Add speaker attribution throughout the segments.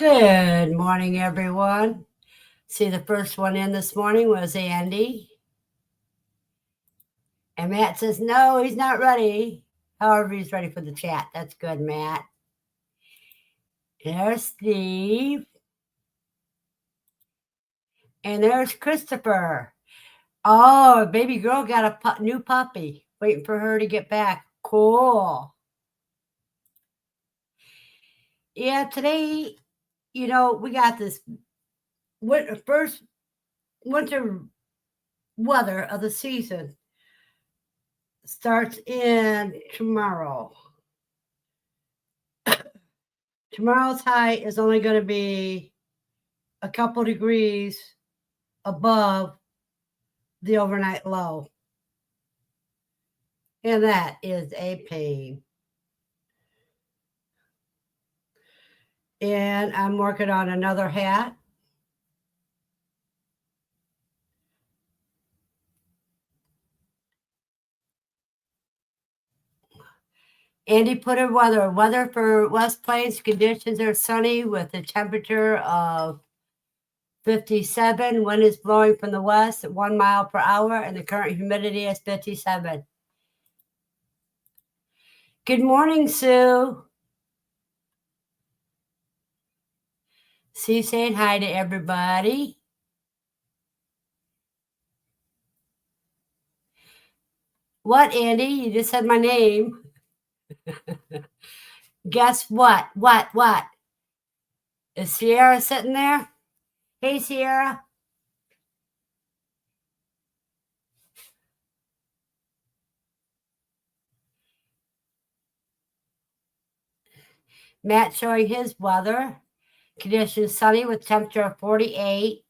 Speaker 1: Good morning, everyone. See, the first one in this morning was Andy. And Matt says, no, he's not ready. However, he's ready for the chat. That's good, Matt. There's Steve. And there's Christopher. Oh, baby girl got a new puppy. Waiting for her to get back. Cool. Yeah, today, we got this first winter weather of the season. Starts in tomorrow. Tomorrow's high is only going to be a couple degrees above the overnight low. And that is a pain. And I'm working on another hat. Andy put in weather for West Plains. Conditions are sunny with a temperature of 57. Wind is blowing from the west at 1 mile per hour, and the current humidity is 57. Good morning, Sue. Sue saying hi to everybody. What, Andy? You just said my name. Guess what? What? Is Sierra sitting there? Hey, Sierra. Matt showing his weather. Conditions sunny with temperature of 48.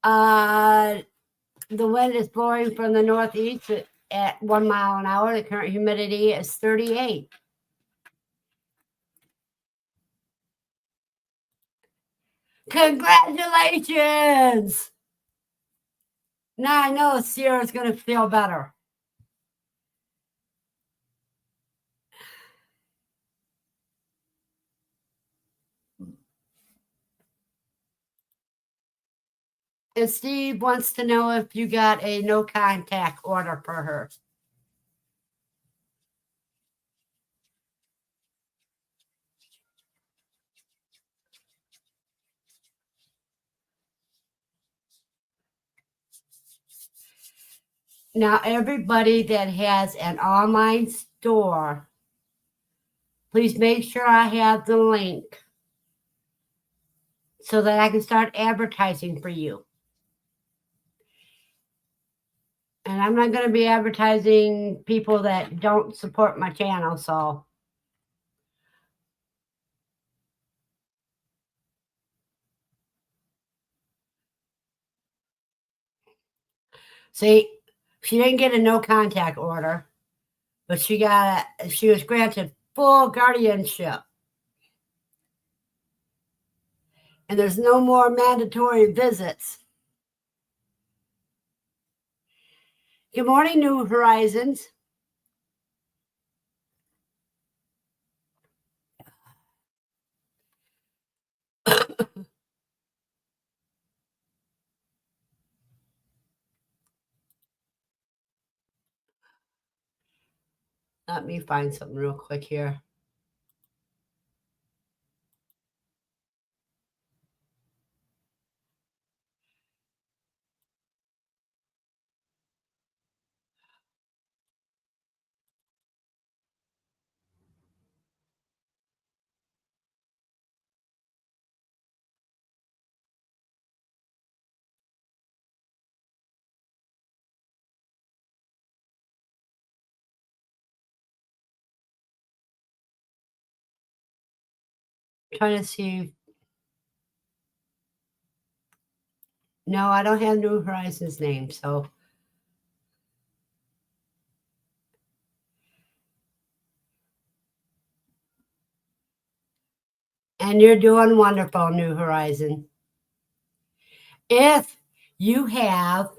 Speaker 1: The wind is blowing from the northeast at 1 mile an hour. The current humidity is 38. Congratulations! Now I know Sierra's going to feel better. And Steve wants to know if you got a no contact order for her. Now, everybody that has an online store, please make sure I have the link so that I can start advertising for you. And I'm not going to be advertising people that don't support my channel, so. See, she didn't get a no contact order, but she was granted full guardianship. And there's no more mandatory visits. Good morning, New Horizons. Let me find something real quick here. Trying to see. No, I don't have New Horizons name, so. And you're doing wonderful, New Horizon. If you have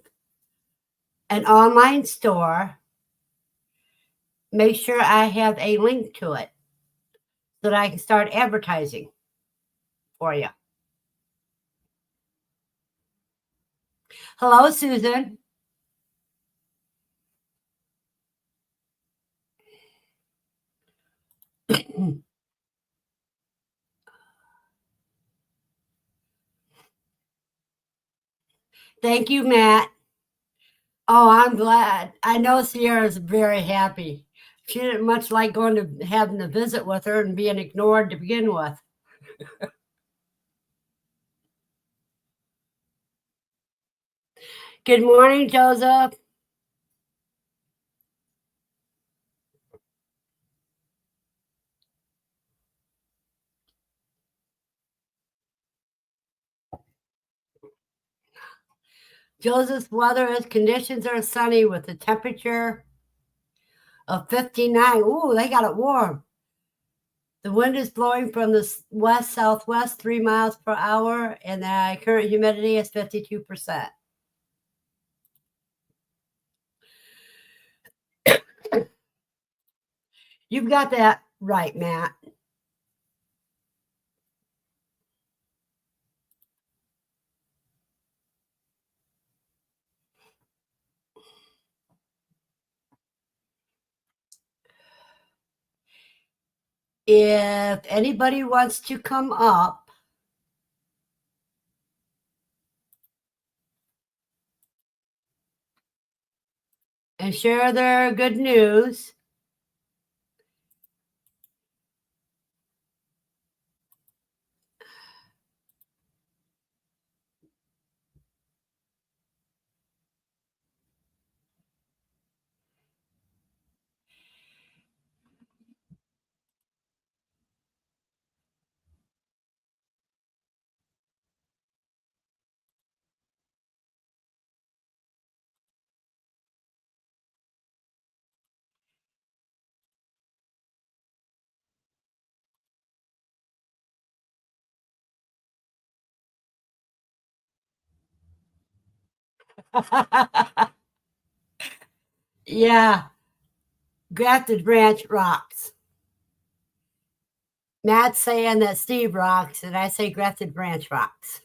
Speaker 1: an online store, make sure I have a link to it so that I can start advertising. for you. Hello, Susan. Thank you, Matt. Oh, I'm glad. I know Sierra's very happy. She didn't much like going to having to visit with her and being ignored to begin with. Good morning, Joseph. Joseph's weather is conditions are sunny with a temperature of 59. Ooh, they got it warm. The wind is blowing from the west southwest 3 miles per hour, and the current humidity is 52%. You've got that right, Matt. If anybody wants to come up and share their good news, yeah, grafted branch rocks. Matt's saying that Steve rocks, and I say grafted branch rocks.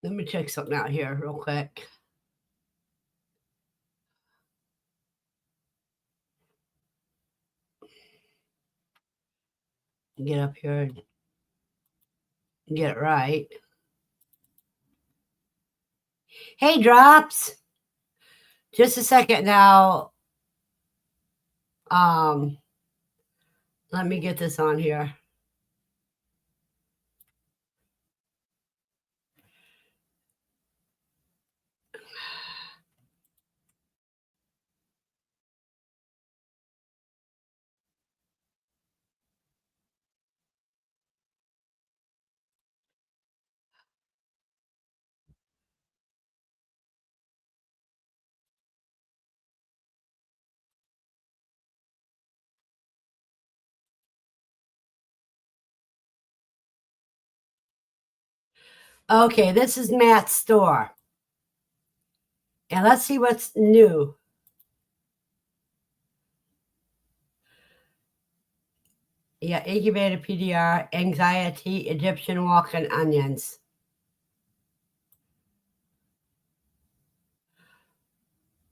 Speaker 1: Let me check something out here real quick. Get up here and get it right. Hey, Drops. Just a second now. Let me get this on here. Okay, this is Matt's store. And let's see what's new. Yeah, incubated PDR, anxiety, Egyptian walking onions.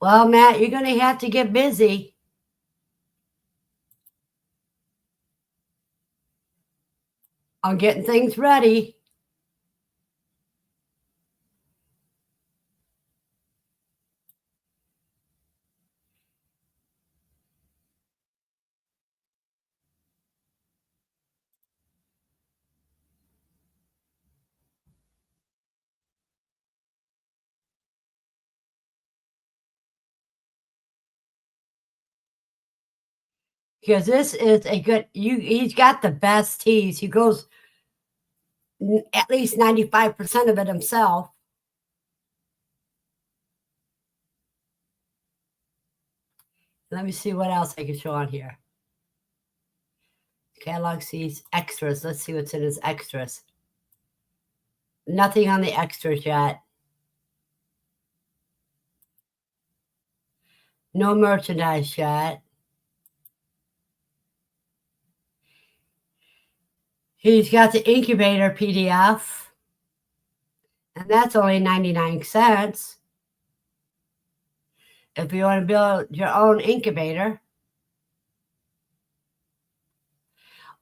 Speaker 1: Well, Matt, you're going to have to get busy. On getting things ready. Because this is a good, he's got the best teas. He goes at least 95% of it himself. Let me see what else I can show on here. Catalog sees extras. Let's see what's in his extras. Nothing on the extras yet. No merchandise yet. He's got the incubator PDF, and that's only 99 cents. If you want to build your own incubator.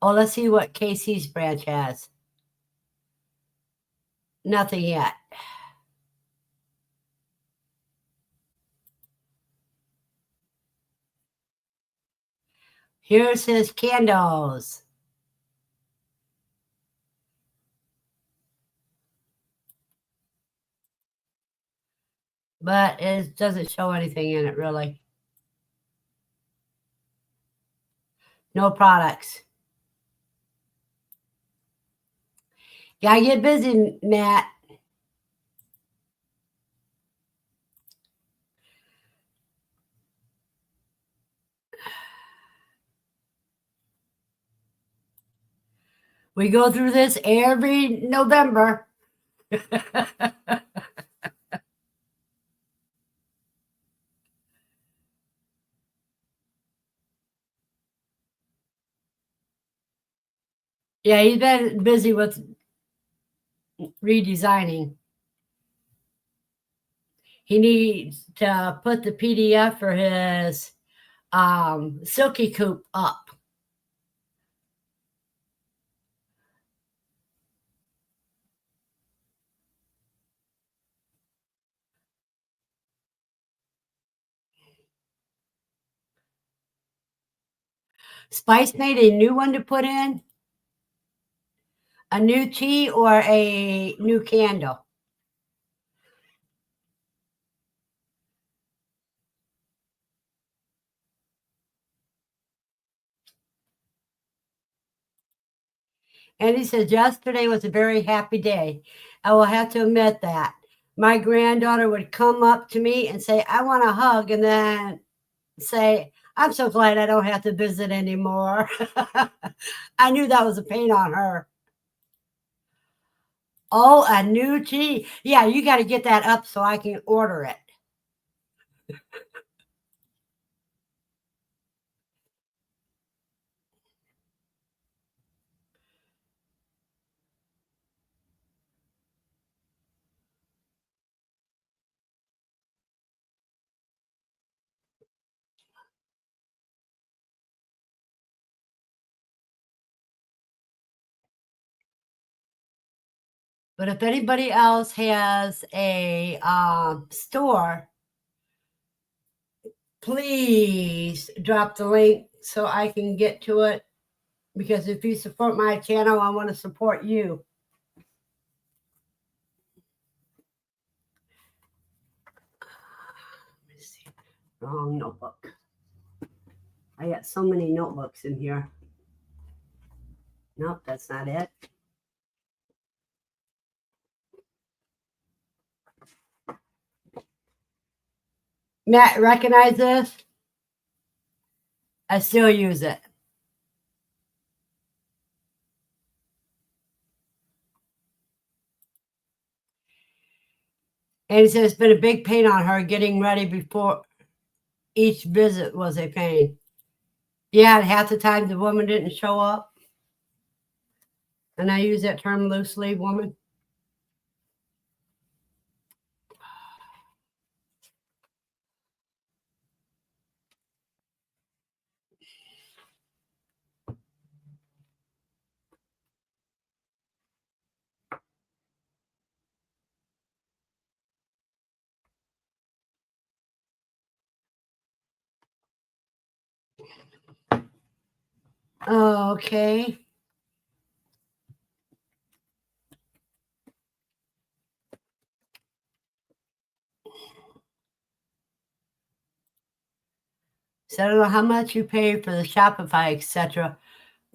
Speaker 1: Oh, let's see what Casey's branch has. Nothing yet. Here's his candles. But it doesn't show anything in it, really. No products. Gotta get busy, Matt. We go through this every November. Yeah, he's been busy with redesigning. He needs to put the PDF for his Silky Coop up. Spice made a new one to put in? A new tea or a new candle? And he says, yesterday was a very happy day. I will have to admit that. My granddaughter would come up to me and say, I want a hug, and then say, I'm so glad I don't have to visit anymore. I knew that was a pain on her. Oh, a new tea. Yeah, you got to get that up so I can order it. But if anybody else has a store, please drop the link so I can get to it. Because if you support my channel, I want to support you. Let me see. Wrong notebook. I got so many notebooks in here. Nope, that's not it. Matt, recognize this? I still use it. And he said it's been a big pain on her getting ready before each visit was a pain. Yeah, half the time the woman didn't show up. And I use that term loosely, woman. Okay. So I don't know how much you pay for the Shopify, etc.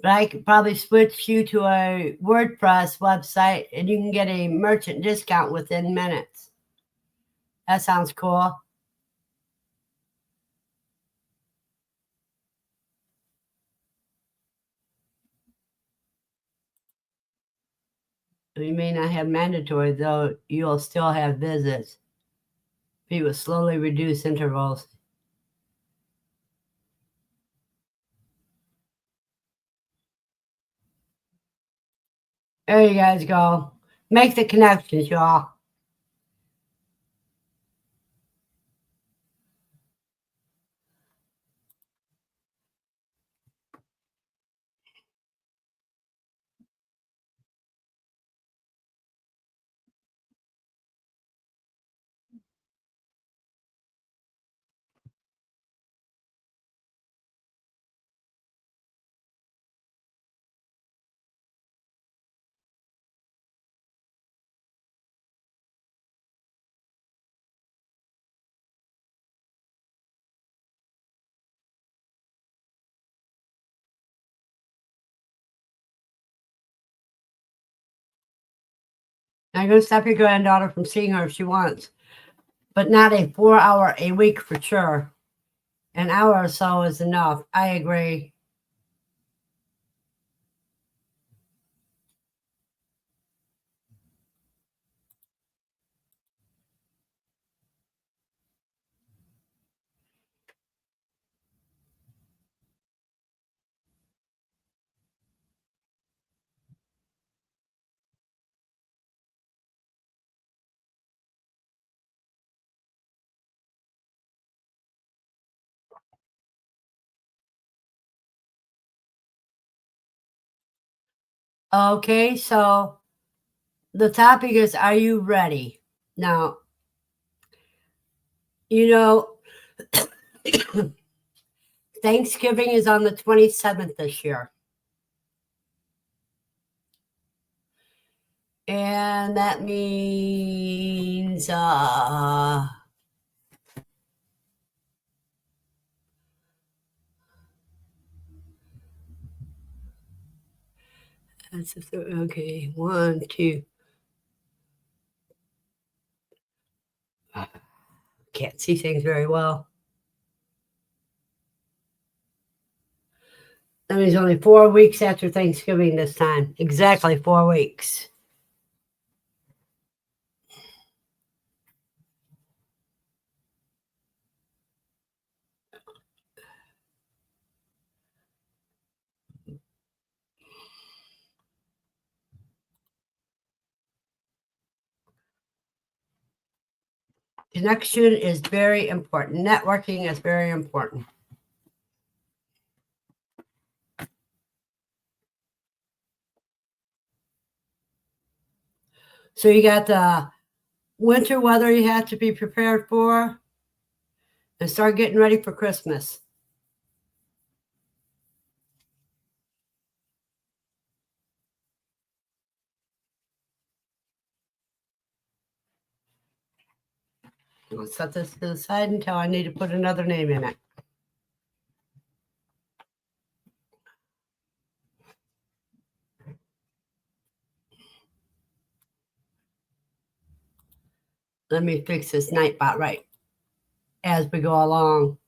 Speaker 1: But I could probably switch you to a WordPress website and you can get a merchant discount within minutes. That sounds cool. You may not have mandatory, though you'll still have visits. Be with slowly reduced intervals. There you guys go. Make the connections, y'all. I'm going to stop your granddaughter from seeing her if she wants, but not a 4 hour a week for sure. An hour or so is enough. I agree. Okay, so the topic is, are you ready? Now, you know, Thanksgiving is on the 27th this year. And that means that's okay. 1, 2. Can't see things very well. That means only 4 weeks after Thanksgiving this time. Exactly 4 weeks. Connection is very important. Networking is very important. So you got the winter weather you have to be prepared for, and start getting ready for Christmas. I'll set this to the side until I need to put another name in it. Let me fix this nightbot right as we go along.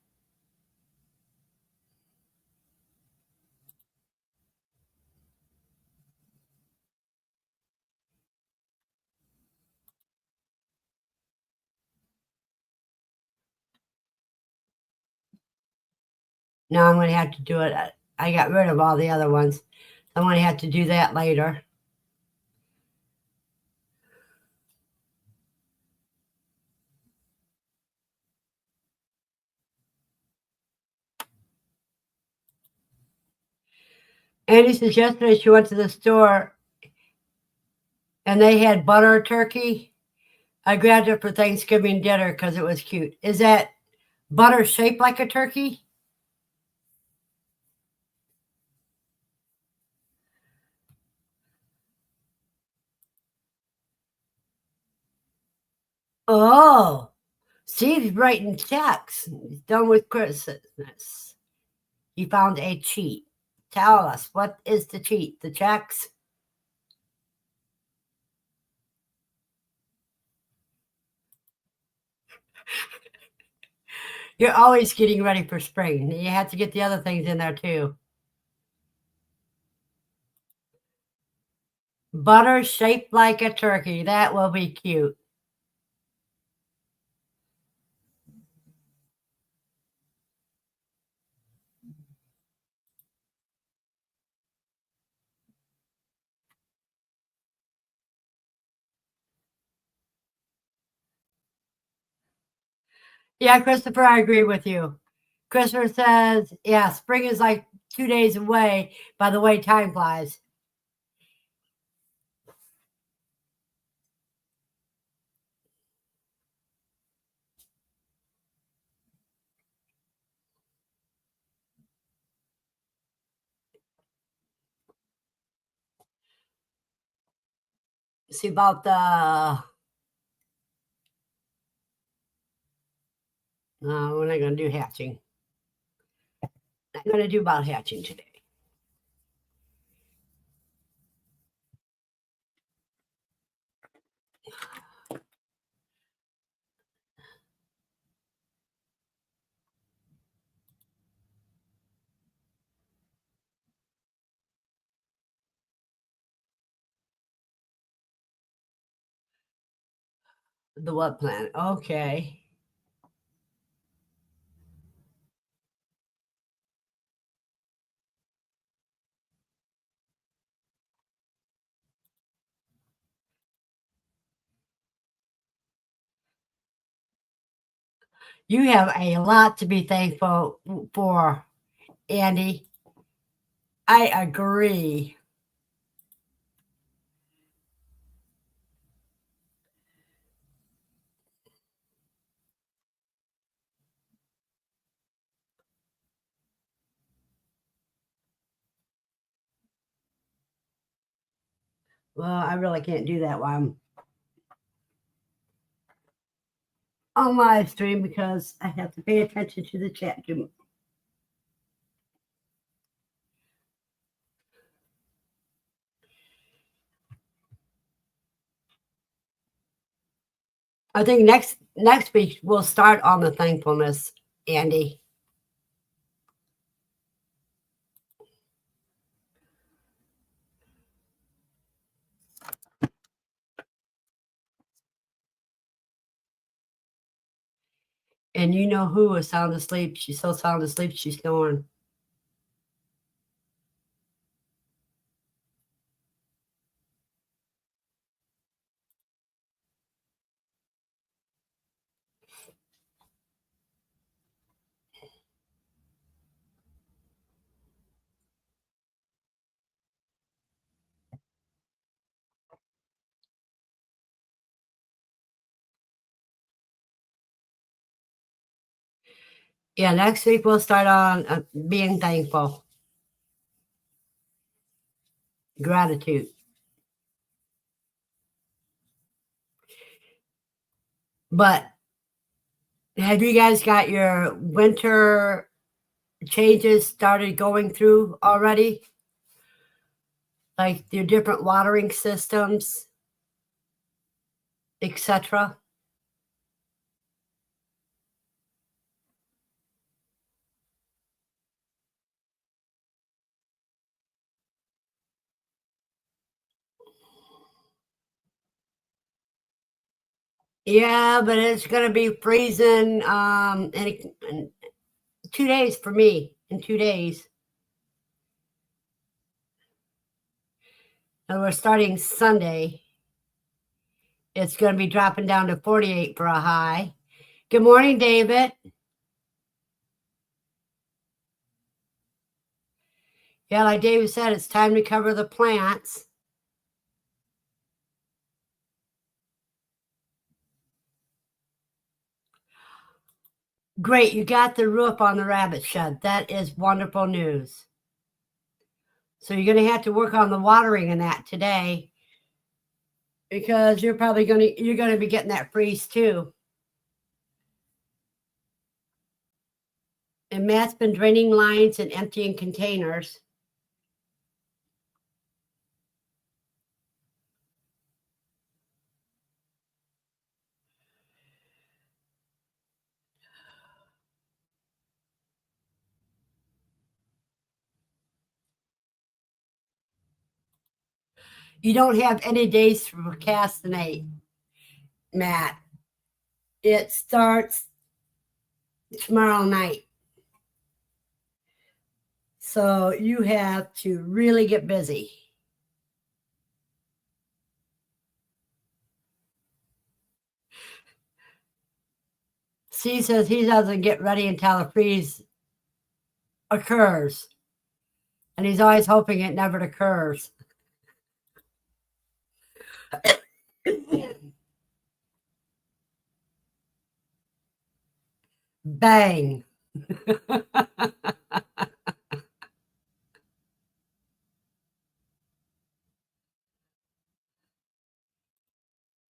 Speaker 1: Now I'm going to have to do it. I got rid of all the other ones. I'm going to have to do that later. Andy suggested that she went to the store and they had butter turkey. I grabbed it for Thanksgiving dinner because it was cute. Is that butter shaped like a turkey? Oh, Steve's writing checks. He's done with Christmas. He found a cheat. Tell us, what is the cheat? The checks? You're always getting ready for spring. You have to get the other things in there too. Butter shaped like a turkey. That will be cute. Yeah, Christopher, I agree with you. Christopher says, yeah, spring is like 2 days away by the way time flies. See about the, no, we're not going to do hatching. Not going to do about hatching today. The what planet? Okay. You have a lot to be thankful for, Andy. I agree. Well, I really can't do that while I'm on live stream because I have to pay attention to the chat room. I think next week we'll start on the thankfulness, Andy. And you know who is sound asleep? She's so sound asleep she's snoring. Yeah, next week we'll start on being thankful, gratitude. But have you guys got your winter changes started going through already? Like your different watering systems, etc. Yeah, but it's gonna be freezing in 2 days for me. In 2 days. And we're starting Sunday. It's gonna be dropping down to 48 for a high. Good morning, David. Yeah, like David said, it's time to cover the plants. Great, you got the roof on the rabbit shed. That is wonderful news. So you're going to have to work on the watering in that today because you're probably you're going to be getting that freeze too. And Matt's been draining lines and emptying containers. You don't have any days to procrastinate, Matt. It starts tomorrow night. So you have to really get busy. C says he doesn't get ready until the freeze occurs. And he's always hoping it never occurs. Bang.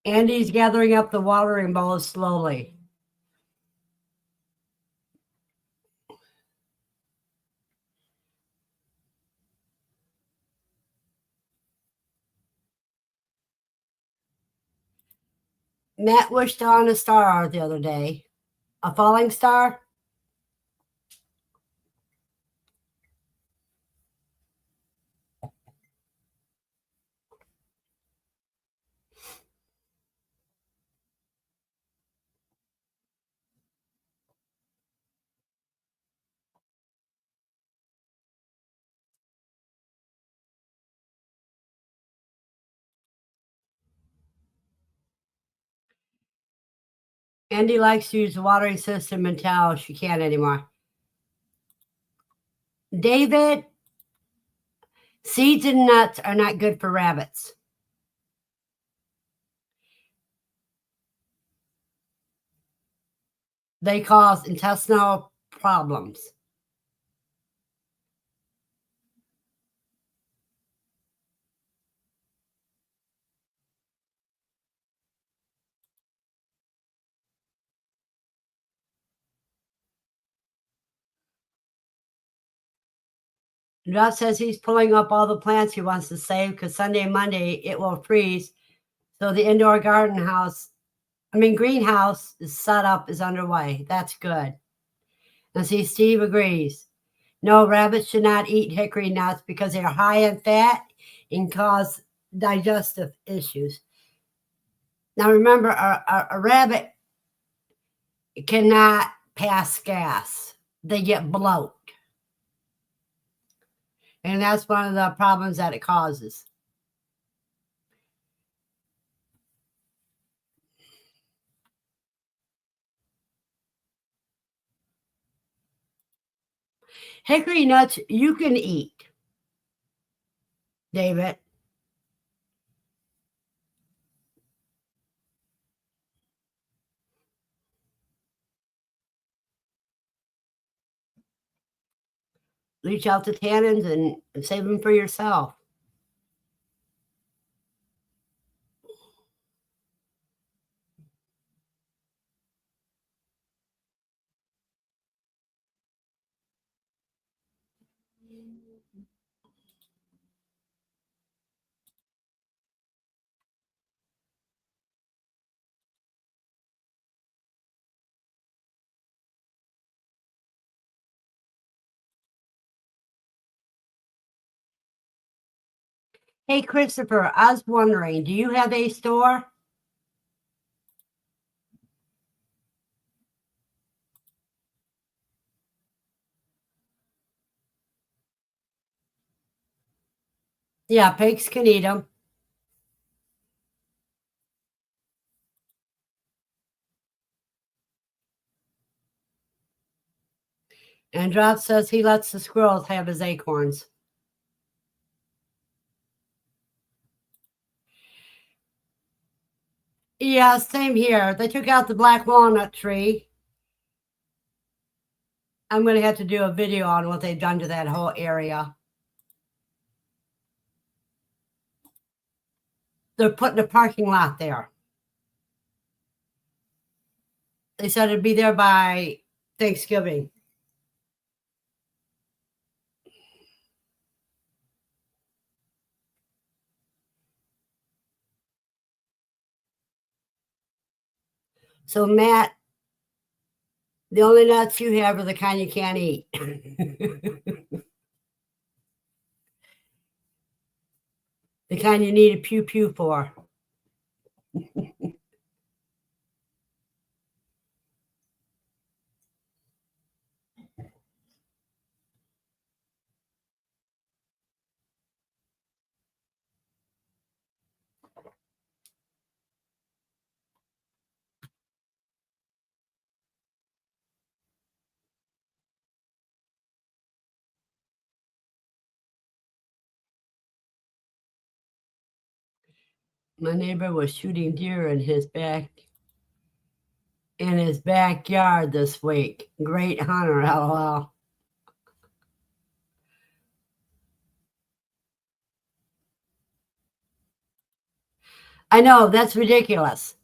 Speaker 1: Andy's gathering up the watering balls slowly. Matt wished on a star the other day. A falling star? Andy likes to use the watering system until she can't anymore. David, seeds and nuts are not good for rabbits. They cause intestinal problems. Ralph says he's pulling up all the plants he wants to save because Sunday and Monday it will freeze. So the indoor greenhouse is set up, is underway. That's good. And see, Steve agrees. No, rabbits should not eat hickory nuts because they are high in fat and cause digestive issues. Now remember, a rabbit cannot pass gas. They get bloat. And that's one of the problems that it causes. Hickory nuts you can eat, David. Leach out the tannins and save them for yourself. Hey, Christopher, I was wondering, do you have a store? Yeah, pigs can eat them. And Drop says he lets the squirrels have his acorns. Yeah, same here. They took out the black walnut tree. I'm going to have to do a video on what they've done to that whole area. They're putting a parking lot there. They said it'd be there by Thanksgiving. So, Matt, the only nuts you have are the kind you can't eat. The kind you need a pew pew for. My neighbor was shooting deer in his backyard this week. Great hunter, lol. I know, that's ridiculous.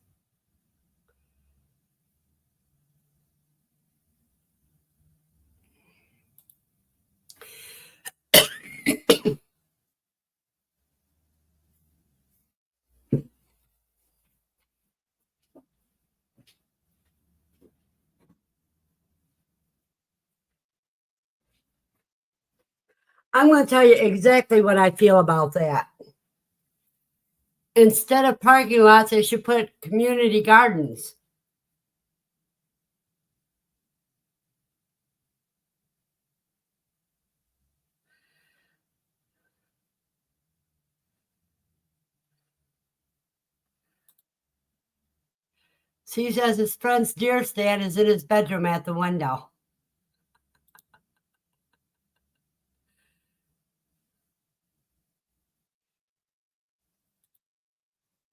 Speaker 1: I'm going to tell you exactly what I feel about that. Instead of parking lots, they should put community gardens. So he says his friend's deer stand is in his bedroom at the window.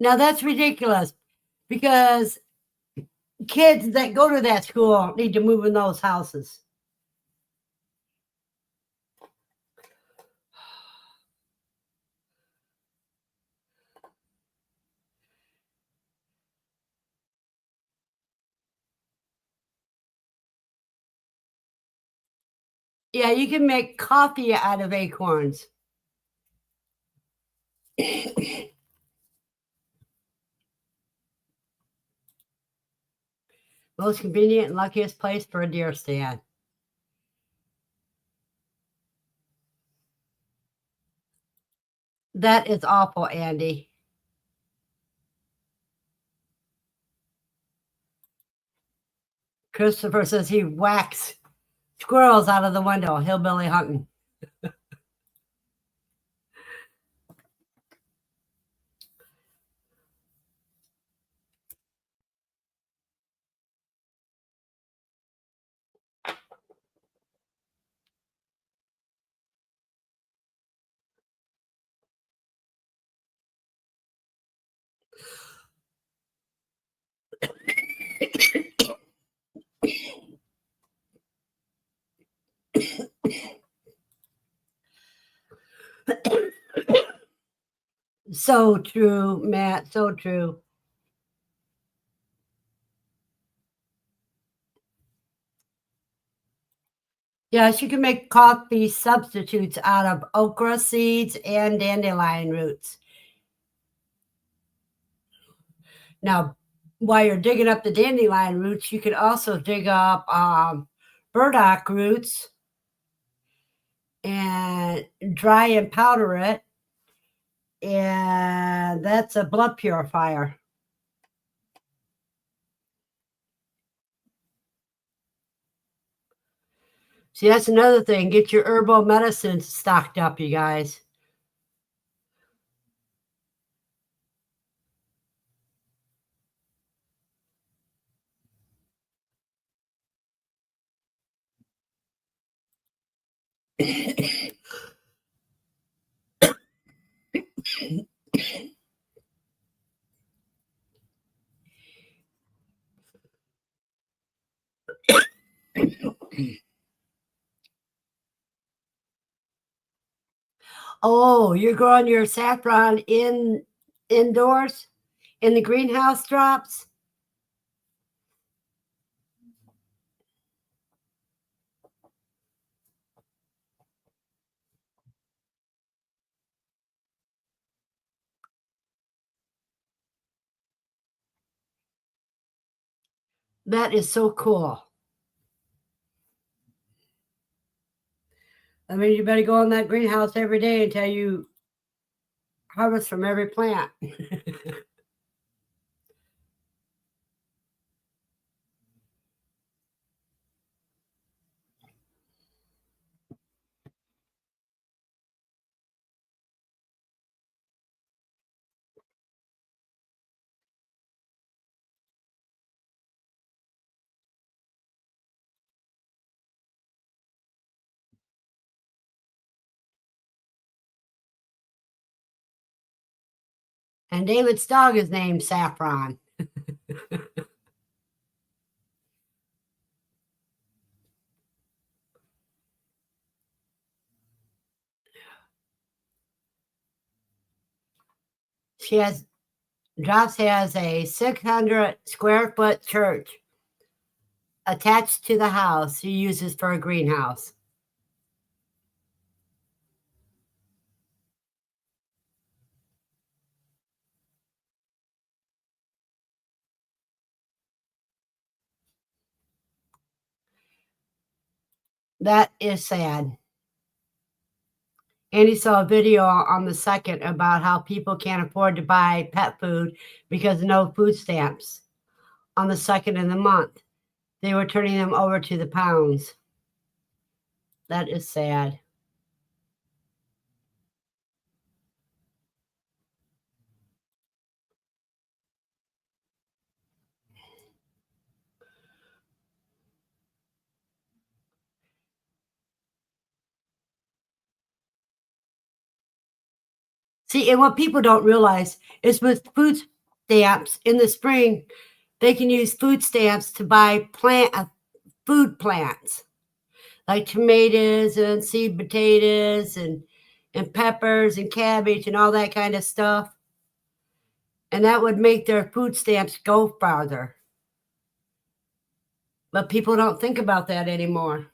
Speaker 1: Now that's ridiculous because kids that go to that school need to move in those houses. Yeah, you can make coffee out of acorns. Most convenient and luckiest place for a deer stand. That is awful, Andy. Christopher says he whacks squirrels out of the window, hillbilly hunting. So true, Matt. So true. Yes, you can make coffee substitutes out of okra seeds and dandelion roots. Now, while you're digging up the dandelion roots, you could also dig up burdock roots and dry and powder it. And that's a blood purifier. See, that's another thing. Get your herbal medicines stocked up, you guys. Oh, you're growing your saffron indoors in the greenhouse drops? That is so cool. I mean, you better go in that greenhouse every day until you harvest from every plant. And David's dog is named Saffron. She has Drops has a 600 square foot church attached to the house he uses for a greenhouse. That is sad. And he saw a video on the 2nd about how people can't afford to buy pet food because of no food stamps on the 2nd of the month. They were turning them over to the pounds. That is sad. See, and what people don't realize is with food stamps in the spring, they can use food stamps to buy food plants like tomatoes and seed potatoes and peppers and cabbage and all that kind of stuff. And that would make their food stamps go farther. But people don't think about that anymore.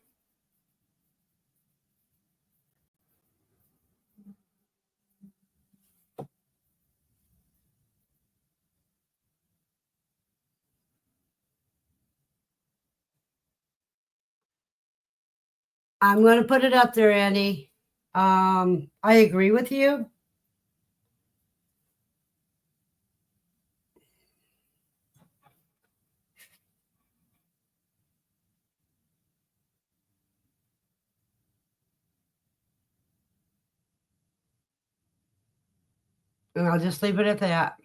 Speaker 1: I'm going to put it up there, Andy. I agree with you. And I'll just leave it at that.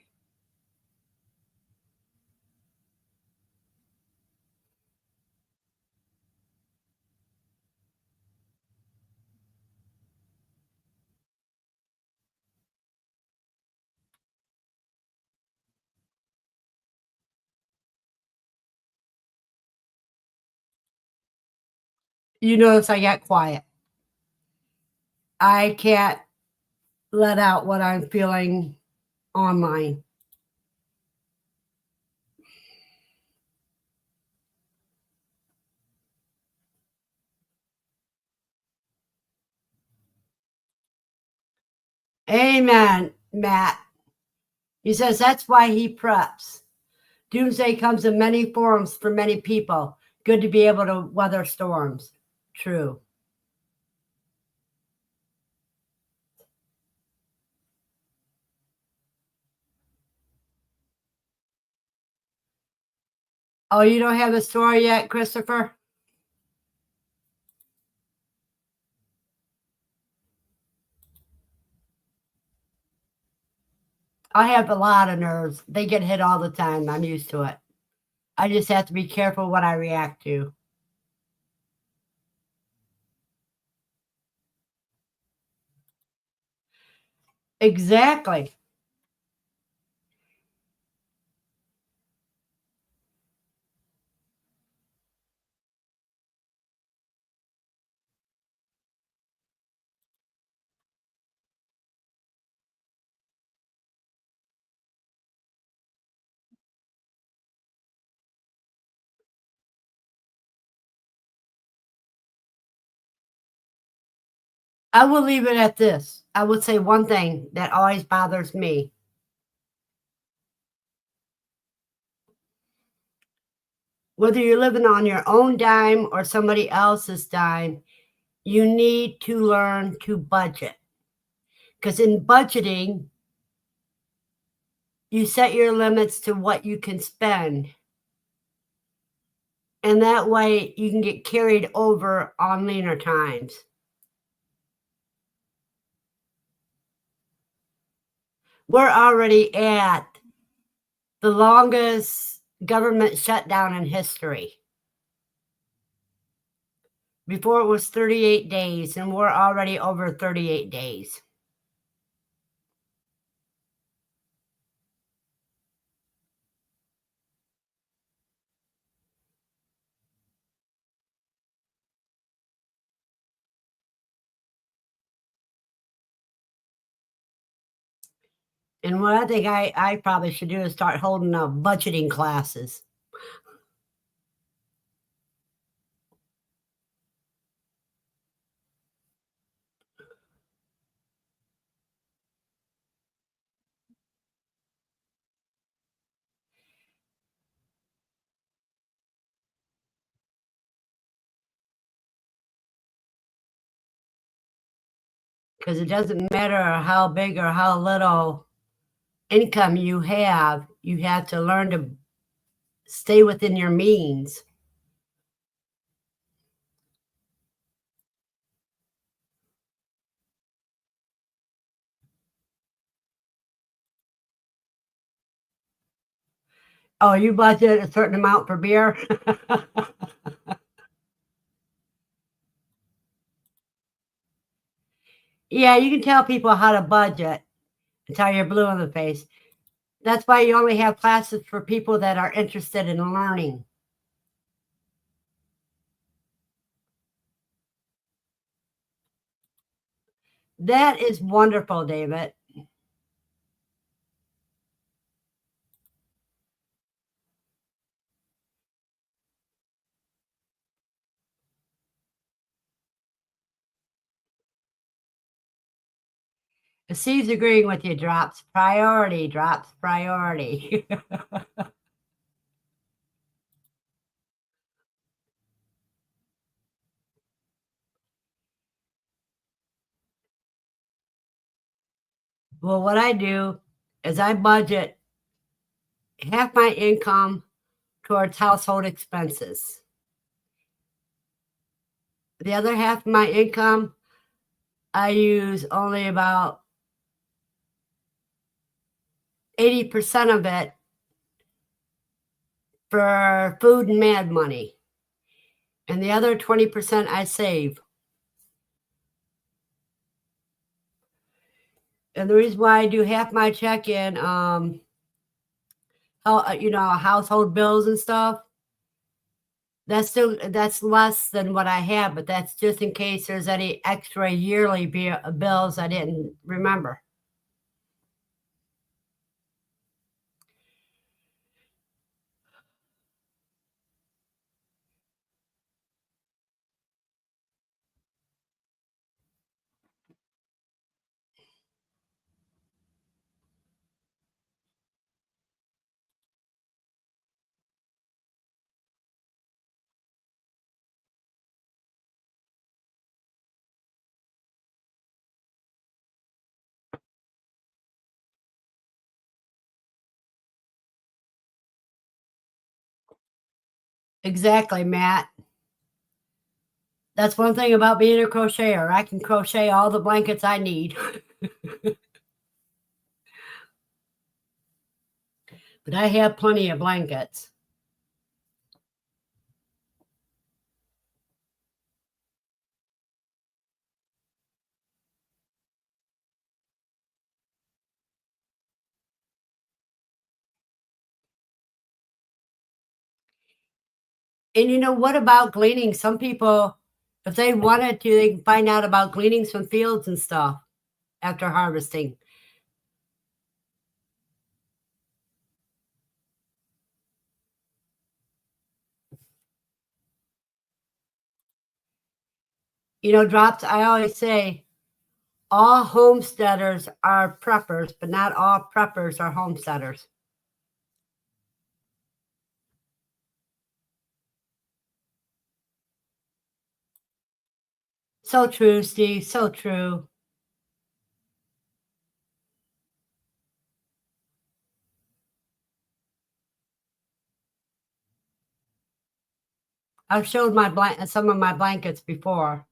Speaker 1: You notice I got quiet. I can't let out what I'm feeling online. Amen, Matt. He says that's why he preps. Doomsday comes in many forms for many people. Good to be able to weather storms. True. Oh, you don't have the story yet, Christopher? I have a lot of nerves. They get hit all the time. I'm used to it. I just have to be careful what I react to. Exactly. I will leave it at this. I would say one thing that always bothers me. Whether you're living on your own dime or somebody else's dime, you need to learn to budget. Because in budgeting, you set your limits to what you can spend. And that way you can get carried over on leaner times. We're already at the longest government shutdown in history. Before it was 38 days, and we're already over 38 days. And what I think I probably should do is start holding budgeting classes. Because it doesn't matter how big or how little income you have to learn to stay within your means. Oh, you budget a certain amount for beer? Yeah, you can tell people how to budget until you're blue in the face. That's why you only have classes for people that are interested in learning. That is wonderful, David. Steve's agreeing with you, drops priority, drops priority. Well, what I do is I budget half my income towards household expenses. The other half of my income, I use only about 80% of it for food and mad money. And the other 20% I save. And the reason why I do half my check in, household bills and stuff, that's less than what I have, but that's just in case there's any extra yearly bills I didn't remember. Exactly, Matt. That's one thing about being a crocheter. I can crochet all the blankets I need. But I have plenty of blankets. And what about gleaning? Some people, if they wanted to, they can find out about gleanings from fields and stuff after harvesting. Drops, I always say all homesteaders are preppers, but not all preppers are homesteaders. So true, Steve. So true. I've showed some of my blankets before.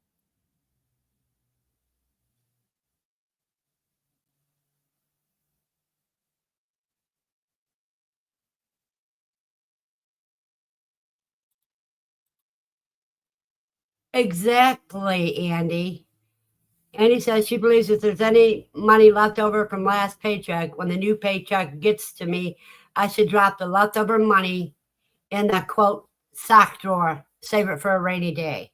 Speaker 1: Exactly, Andy. Andy says she believes if there's any money left over from last paycheck, when the new paycheck gets to me, I should drop the leftover money in the quote sock drawer, save it for a rainy day.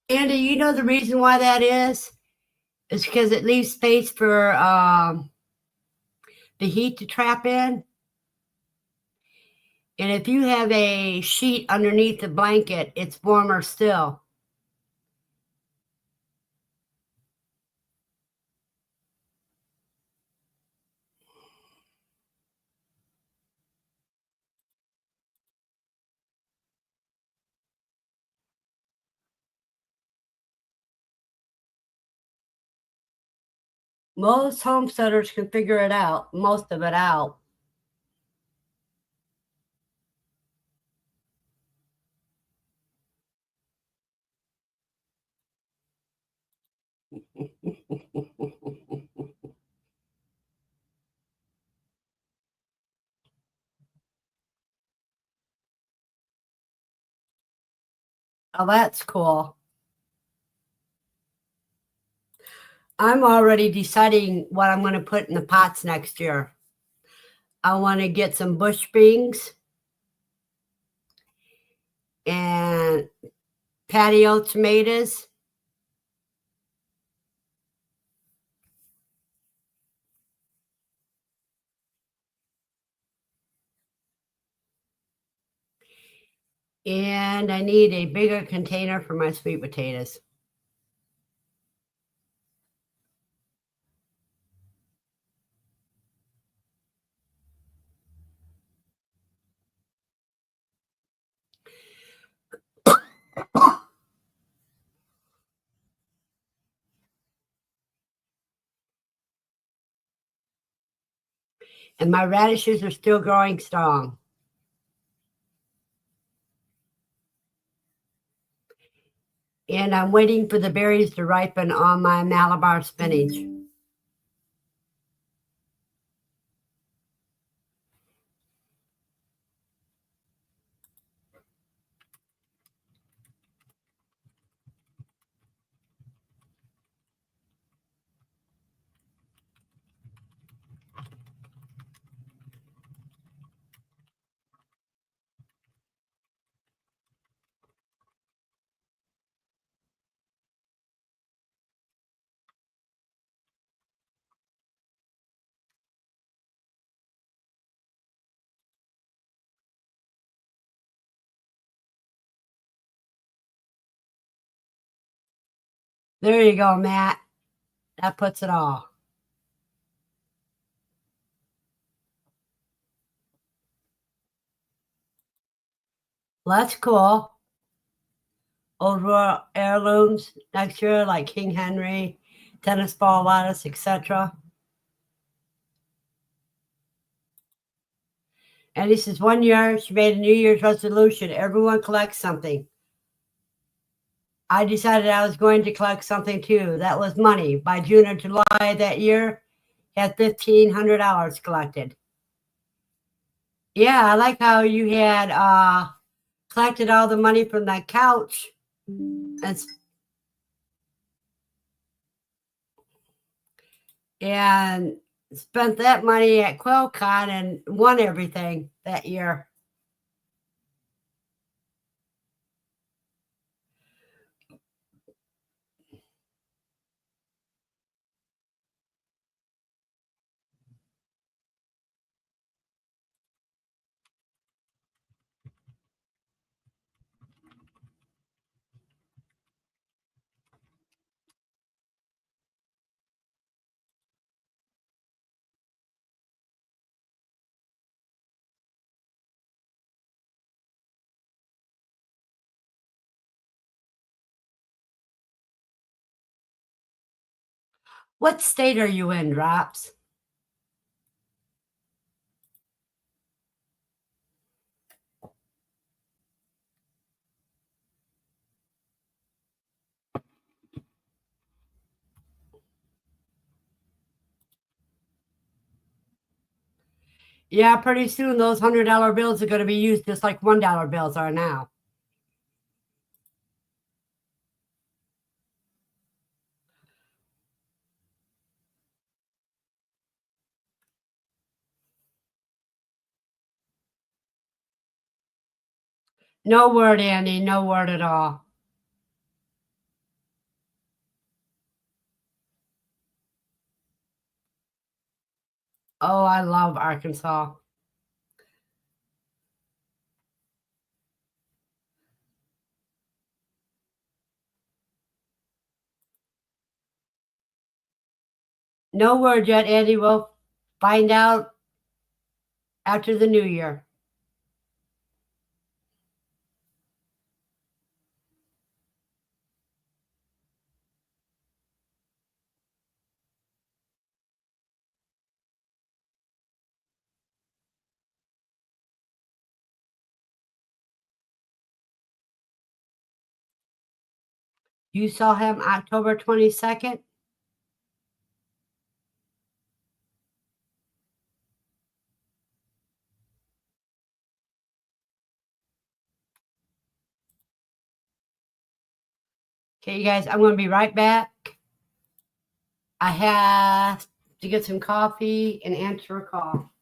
Speaker 1: Andy, you know the reason why that is? It's because it leaves space for the heat to trap in. And if you have a sheet underneath the blanket, it's warmer still. Most homesteaders can figure it out, most of it out. Oh, that's cool. I'm already deciding what I'm going to put in the pots next year. I want to get some bush beans and patio tomatoes. And I need a bigger container for my sweet potatoes. And my radishes are still growing strong. And I'm waiting for the berries to ripen on my Malabar spinach. There you go, Matt. That puts it all. Well, that's cool. Old Royal heirlooms next year, like King Henry, tennis ball lettuce, etc. And this is 1 year. She made a New Year's resolution. Everyone collects something. I decided I was going to collect something too. That was money. By June or July that year, had $1,500 collected. Yeah, I like how you had collected all the money from that couch and and spent that money at QuilCon and won everything that year. What state are you in, Drops? Yeah, pretty soon those $100 bills are going to be used just like $1 bills are now. No word, Andy. No word at all. Oh, I love Arkansas. No word yet, Andy. We'll find out after the new year. You saw him October 22nd? Okay, you guys, I'm going to be right back. I have to get some coffee and answer a call.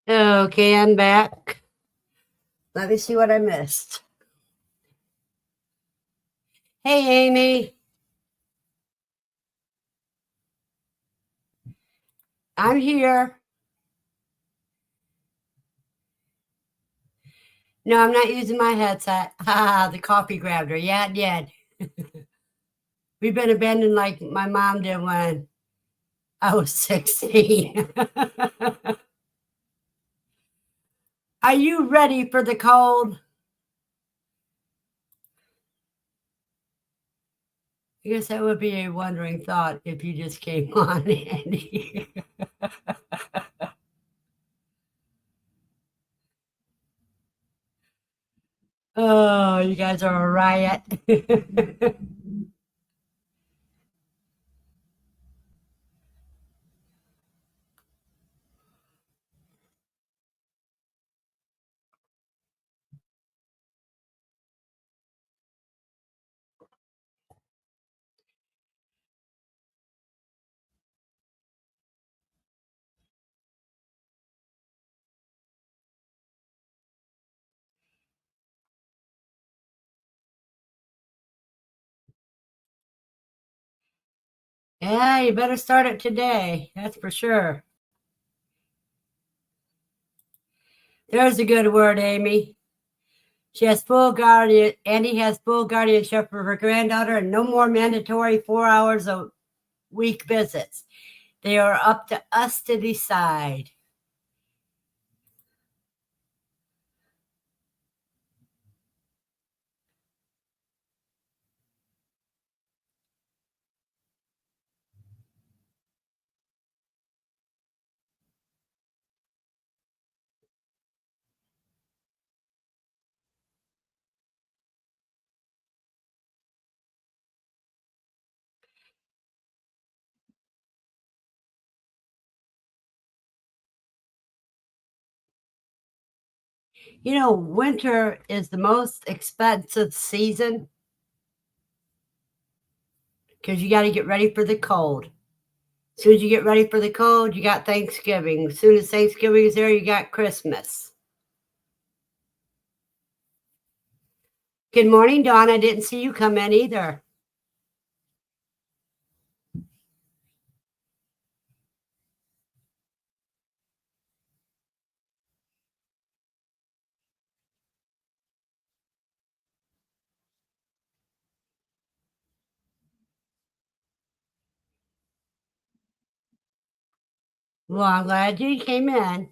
Speaker 1: Okay, I'm back. Let me see what I missed. Hey, Amy. I'm here. No, I'm not using my headset. Ha, the coffee grabbed her. Yeah, it did. We've been abandoned like my mom did when I was 16. Are you ready for the cold? I guess that would be a wondering thought if you just came on, Andy. Oh, you guys are a riot. Yeah, you better start it today. That's for sure. There's a good word, Amy. She has full guardian. Andy has full guardianship for her granddaughter, and no more mandatory 4 hours a week visits. They are up to us to decide. You know, winter is the most expensive season because you got to get ready for the cold. As soon as you get ready for the cold, you got Thanksgiving. As soon as Thanksgiving is there, you got Christmas. Good morning, Dawn. I didn't see you come in either. Well, I'm glad you came in.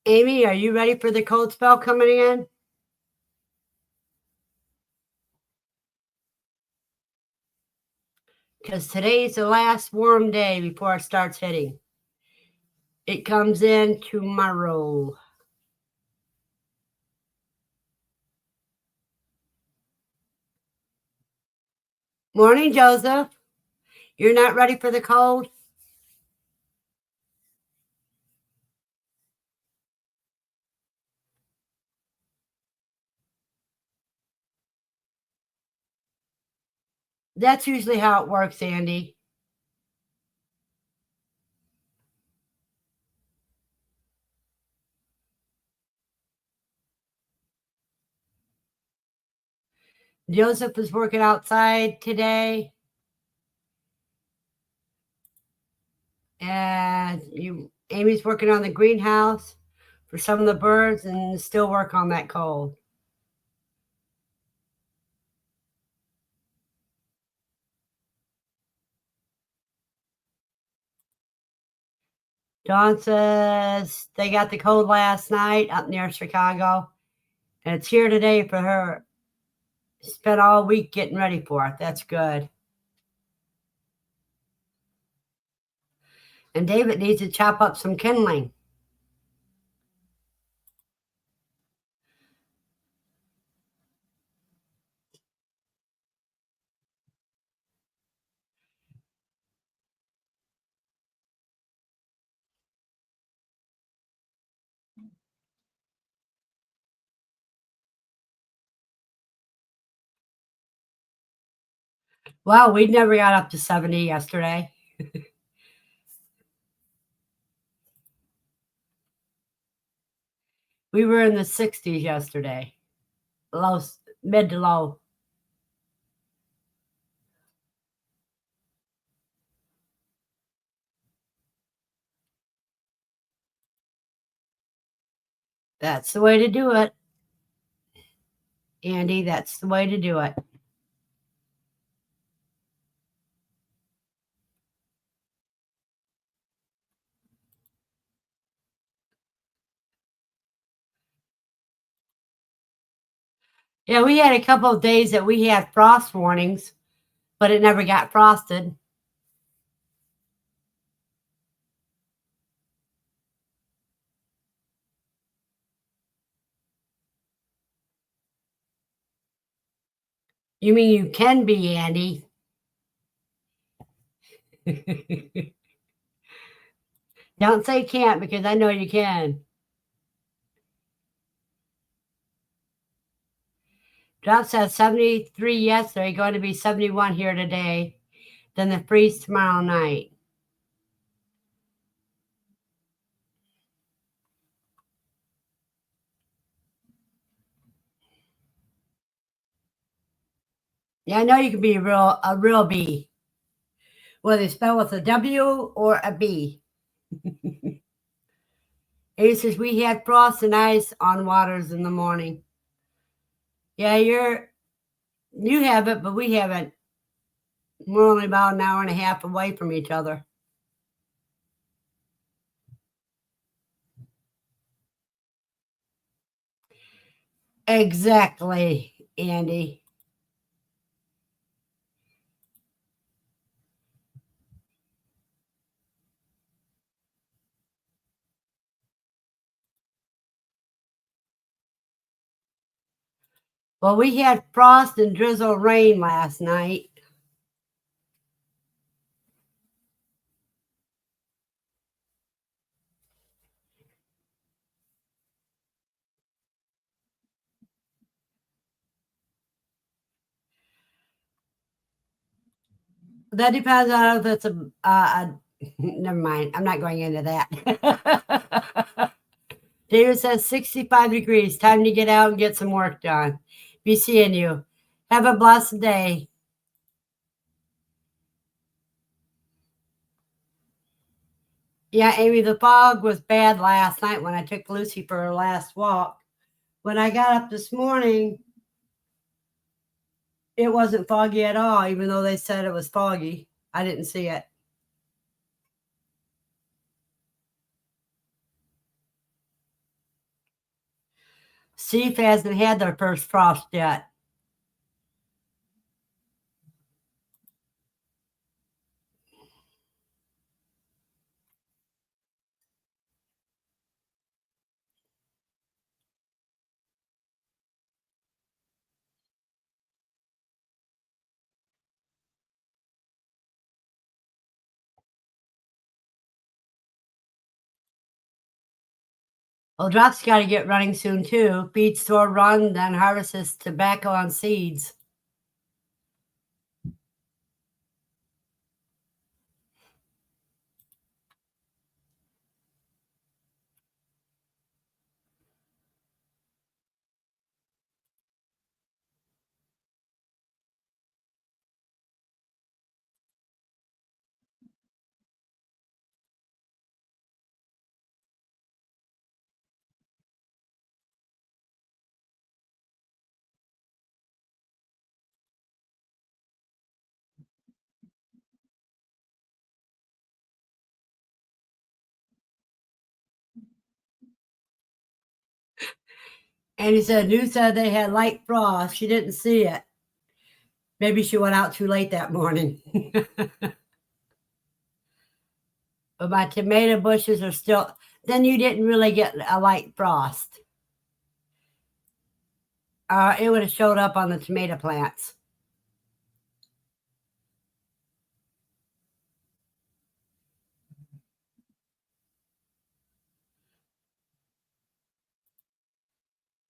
Speaker 1: Amy, are you ready for the cold spell coming in? Because today's the last warm day before it starts hitting. It comes in tomorrow. Morning, Joseph. You're not ready for the cold? That's usually how it works, Andy. Joseph is working outside today. And Amy's working on the greenhouse for some of the birds and still work on that cold. Dawn says they got the cold last night up near Chicago, and it's here today for her. Spent all week getting ready for it. That's good. And David needs to chop up some kindling. Wow, we never got up to 70 yesterday. We were in the 60s yesterday. Low, mid to low. That's the way to do it, Andy. That's the way to do it. Yeah, we had a couple of days that we had frost warnings, but it never got frosted. You mean you can be, Andy? Don't say can't because I know you can. Drop says 73 yesterday, going to be 71 here today. Then the freeze tomorrow night. Yeah, I know you can be a real bee, whether it's spelled with a W or a B. It says we had frost and ice on waters in the morning. Yeah, you have it, but we haven't. We're only about an hour and a half away from each other. Exactly, Andy. Well, we had frost and drizzle rain last night. That depends on if it's never mind. I'm not going into that. David says 65 degrees. Time to get out and get some work done. Be seeing you. Have a blessed day. Yeah, Amy, the fog was bad last night when I took Lucy for her last walk. When I got up this morning, it wasn't foggy at all, even though they said it was foggy. I didn't see it. Steve hasn't had their first frost yet. Well, Drop's got to get running soon, too. Feed store run, then harvests tobacco on seeds. And he said, New said they had light frost. She didn't see it. Maybe she went out too late that morning. But my tomato bushes are still, then you didn't really get a light frost. It would have showed up on the tomato plants.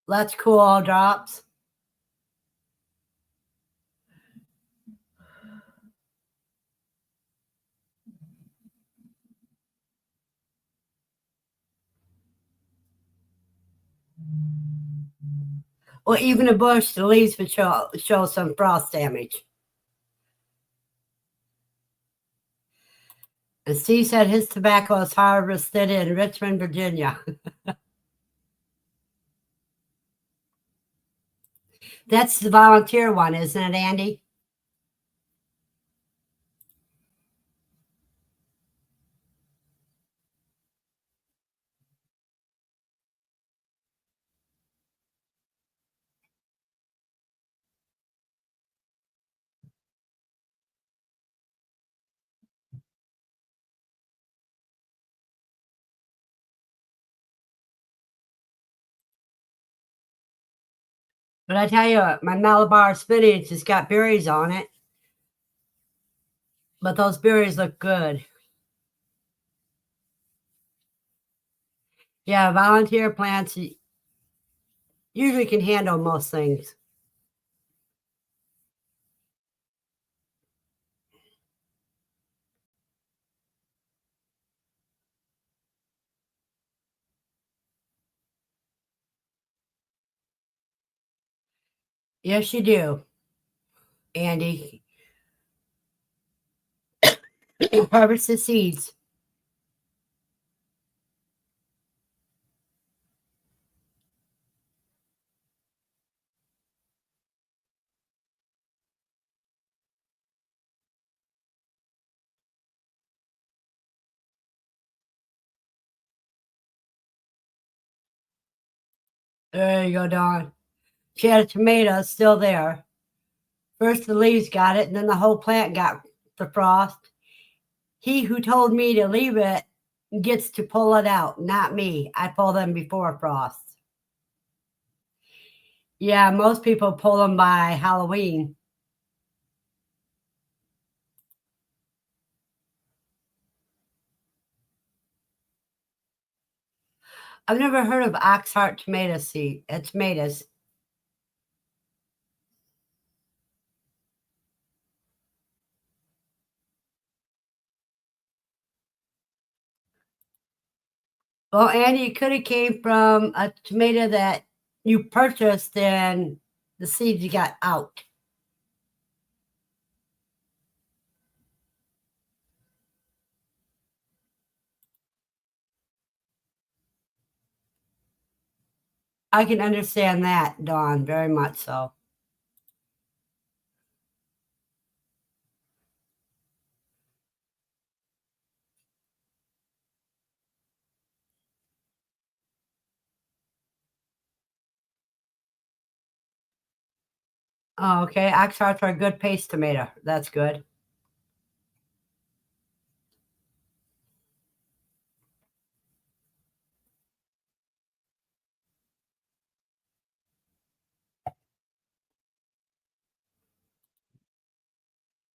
Speaker 1: Let's cool all drops. Or even a bush, the leaves would show some frost damage. And Steve said his tobacco is harvested in Richmond, Virginia. That's the volunteer one, isn't it, Andy? But I tell you what, my Malabar spinach has got berries on it, but those berries look good. Yeah, volunteer plants usually can handle most things. Yes, you do, Andy. Harvest the seeds. There you go, Dawn. She had a tomato still there. First the leaves got it, and then the whole plant got the frost. He who told me to leave it gets to pull it out, not me. I pull them before frost. Yeah, most people pull them by Halloween. I've never heard of oxheart tomato seed. Tomatoes. Well, Andy, it could have came from a tomato that you purchased and the seeds you got out. I can understand that, Dawn, very much so. Oh, okay. Oxhearts are a good paste tomato. That's good.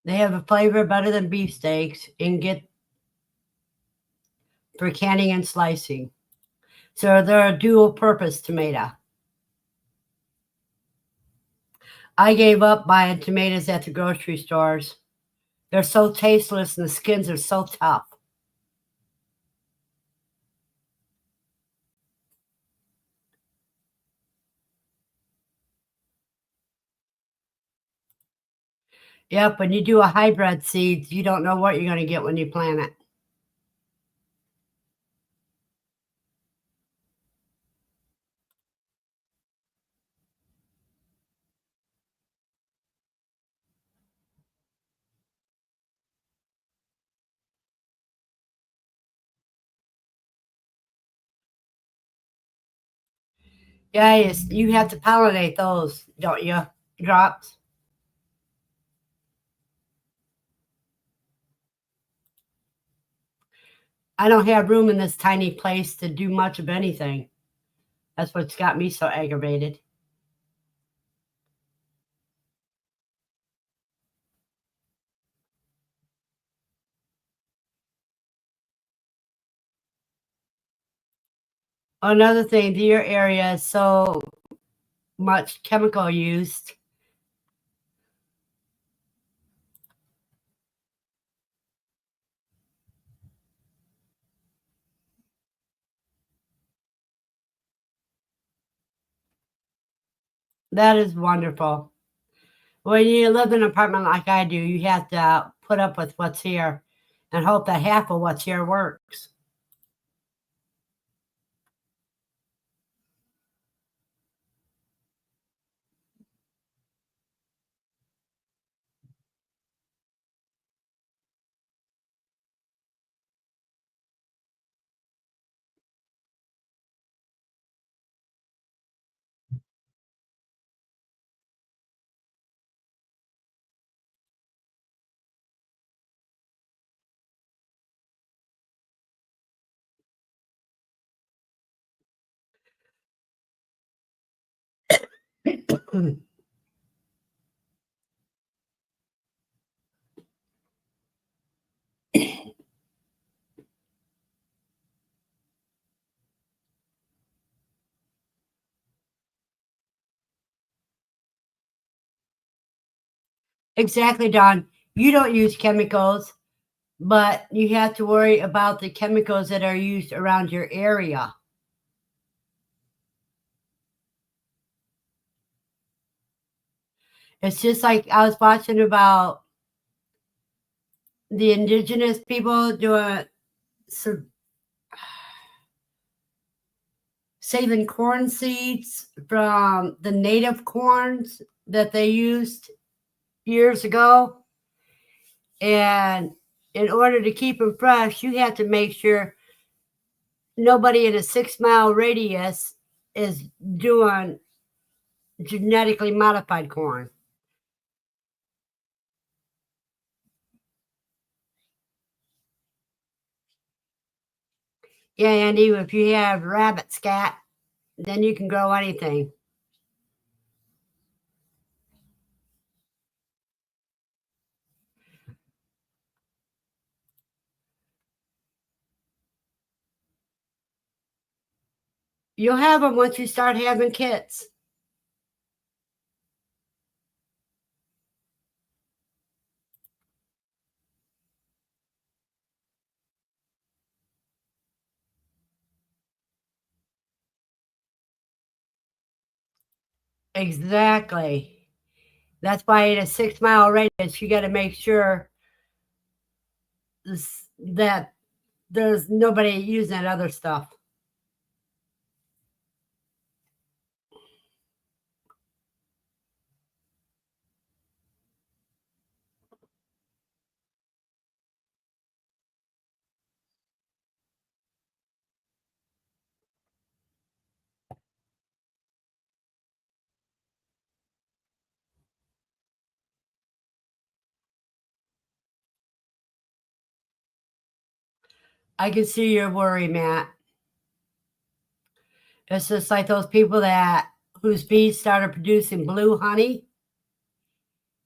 Speaker 1: They have a flavor better than beefsteaks and get for canning and slicing. So they're a dual purpose tomato. I gave up buying tomatoes at the grocery stores. They're so tasteless and the skins are so tough. Yep, when you do a hybrid seeds, you don't know what you're going to get when you plant it. Yeah, you have to pollinate those, don't you? Drops. I don't have room in this tiny place to do much of anything. That's what's got me so aggravated. Another thing, your area is so much chemical used. That is wonderful. When you live in an apartment like I do, you have to put up with what's here and hope that half of what's here works. Exactly, Don. You don't use chemicals, but you have to worry about the chemicals that are used around your area. It's just like I was watching about the indigenous people doing saving corn seeds from the native corns that they used years ago. And in order to keep them fresh, you have to make sure nobody in a 6 mile radius is doing genetically modified corn. Yeah, Andy, if you have rabbit scat, then you can grow anything. You'll have them once you start having kids. Exactly. That's why in a 6 mile radius, you got to make sure that there's nobody using that other stuff. I can see your worry, Matt. It's just like those people that whose bees started producing blue honey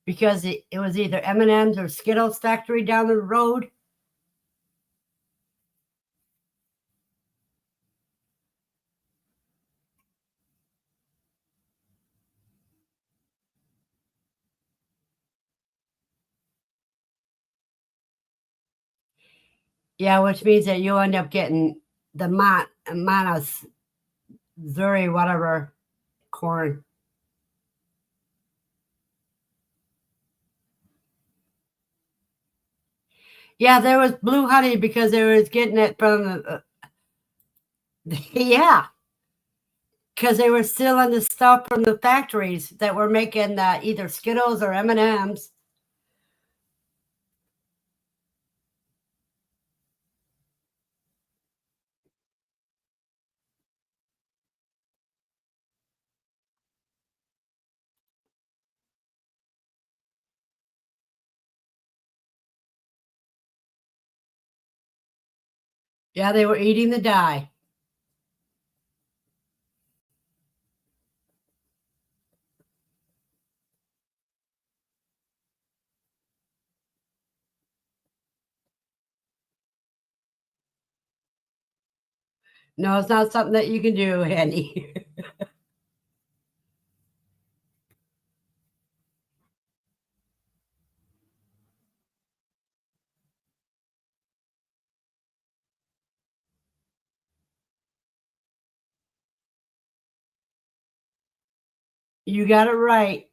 Speaker 1: because it was either M&M's or Skittles factory down the road. Yeah, which means that you'll end up getting the Montezuri, whatever corn. Yeah, there was blue honey because they was getting it from yeah, because they were stealing the stuff from the factories that were making either Skittles or M&Ms. Yeah, they were eating the dye. No, it's not something that you can do, Andy. You got it right.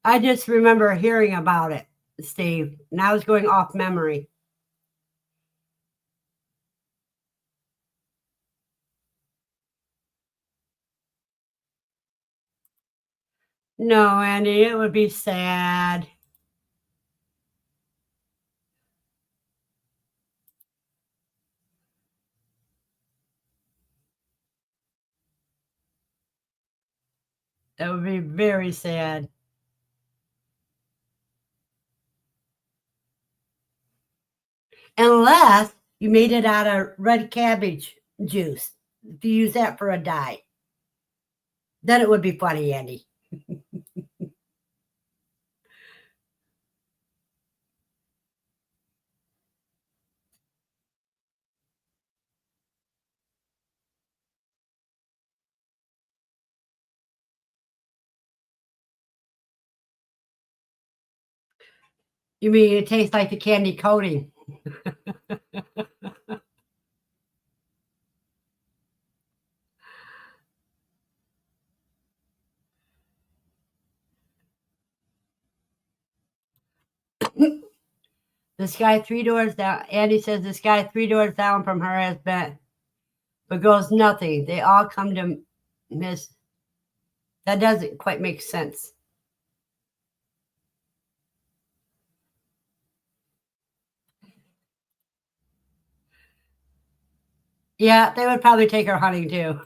Speaker 1: I just remember hearing about it, Steve. Now it's going off memory. No, Andy, it would be sad. That would be very sad. Unless you made it out of red cabbage juice. If you use that for a dye, then it would be funny, Andy. You mean it tastes like the candy coating? This guy 3 doors down. Andy says this guy 3 doors down from her has been, but goes nothing. They all come to Miss. That doesn't quite make sense. Yeah, they would probably take her hunting too.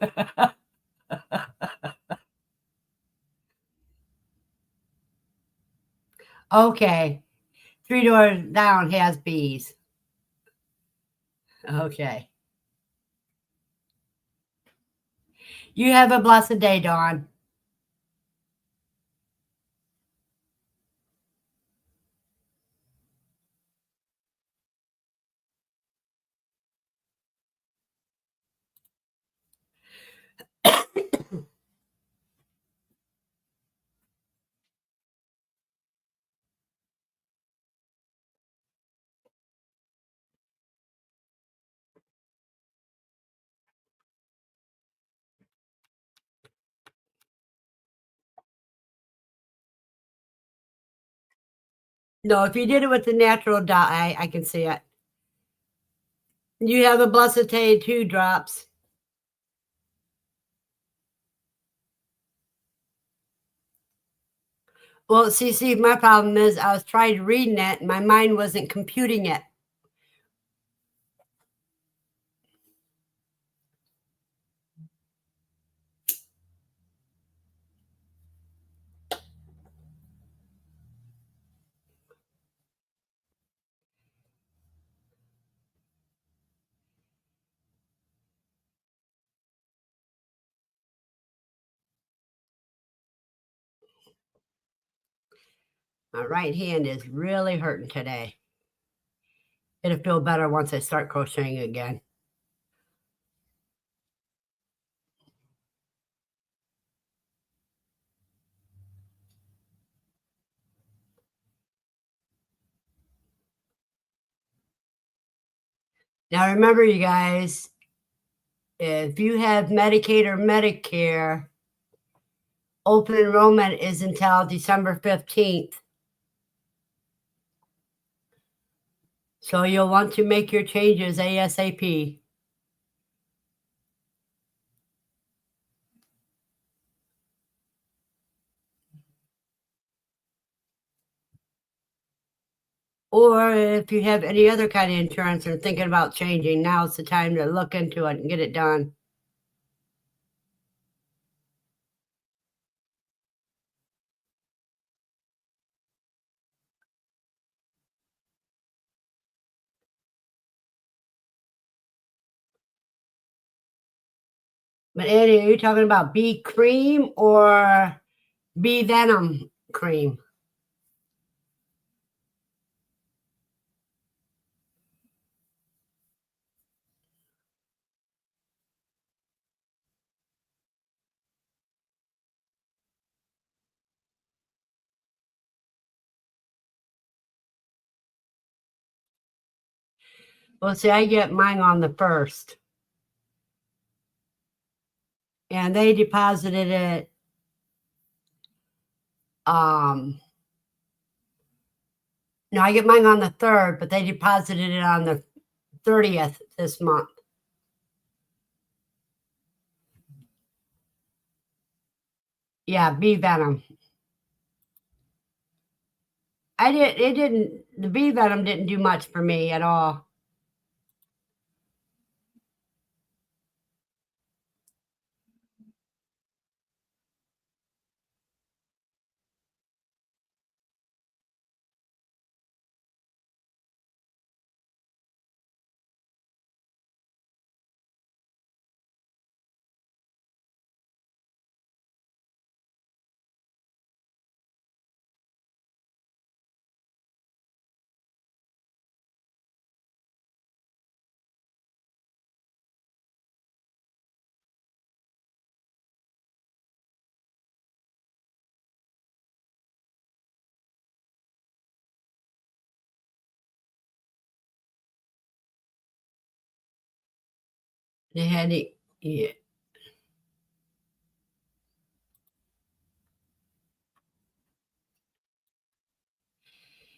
Speaker 1: Okay. 3 doors down has bees. Okay. You have a blessed day, Dawn. No, if you did it with the natural dye, I can see it. You have a blessed day too, Drops. Well, see, my problem is I was trying reading it and my mind wasn't computing it. My right hand is really hurting today. It'll feel better once I start crocheting again. Now, remember, you guys, if you have Medicaid or Medicare, open enrollment is until December 15th. So you'll want to make your changes ASAP. Or if you have any other kind of insurance or thinking about changing, now's the time to look into it and get it done. But Andy, are you talking about bee cream or bee venom cream? Well, see, I get mine on the 1st, and they deposited it. No, I get mine on the 3rd, but they deposited it on the 30th this month. Yeah, bee venom. The bee venom didn't do much for me at all. They had to, yeah.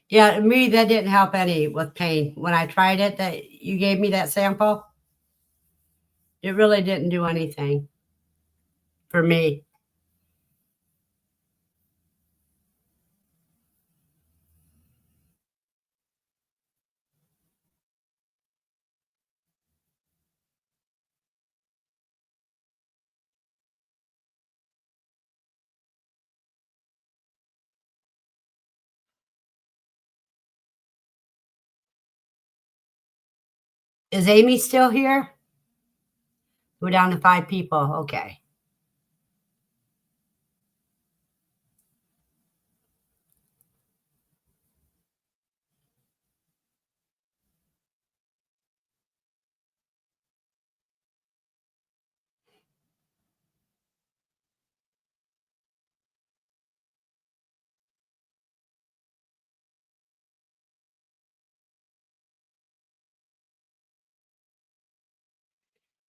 Speaker 1: Yeah, me, that didn't help any with pain. When I tried it, that you gave me that sample, it really didn't do anything for me. Is Amy still here? We're down to 5 people. Okay.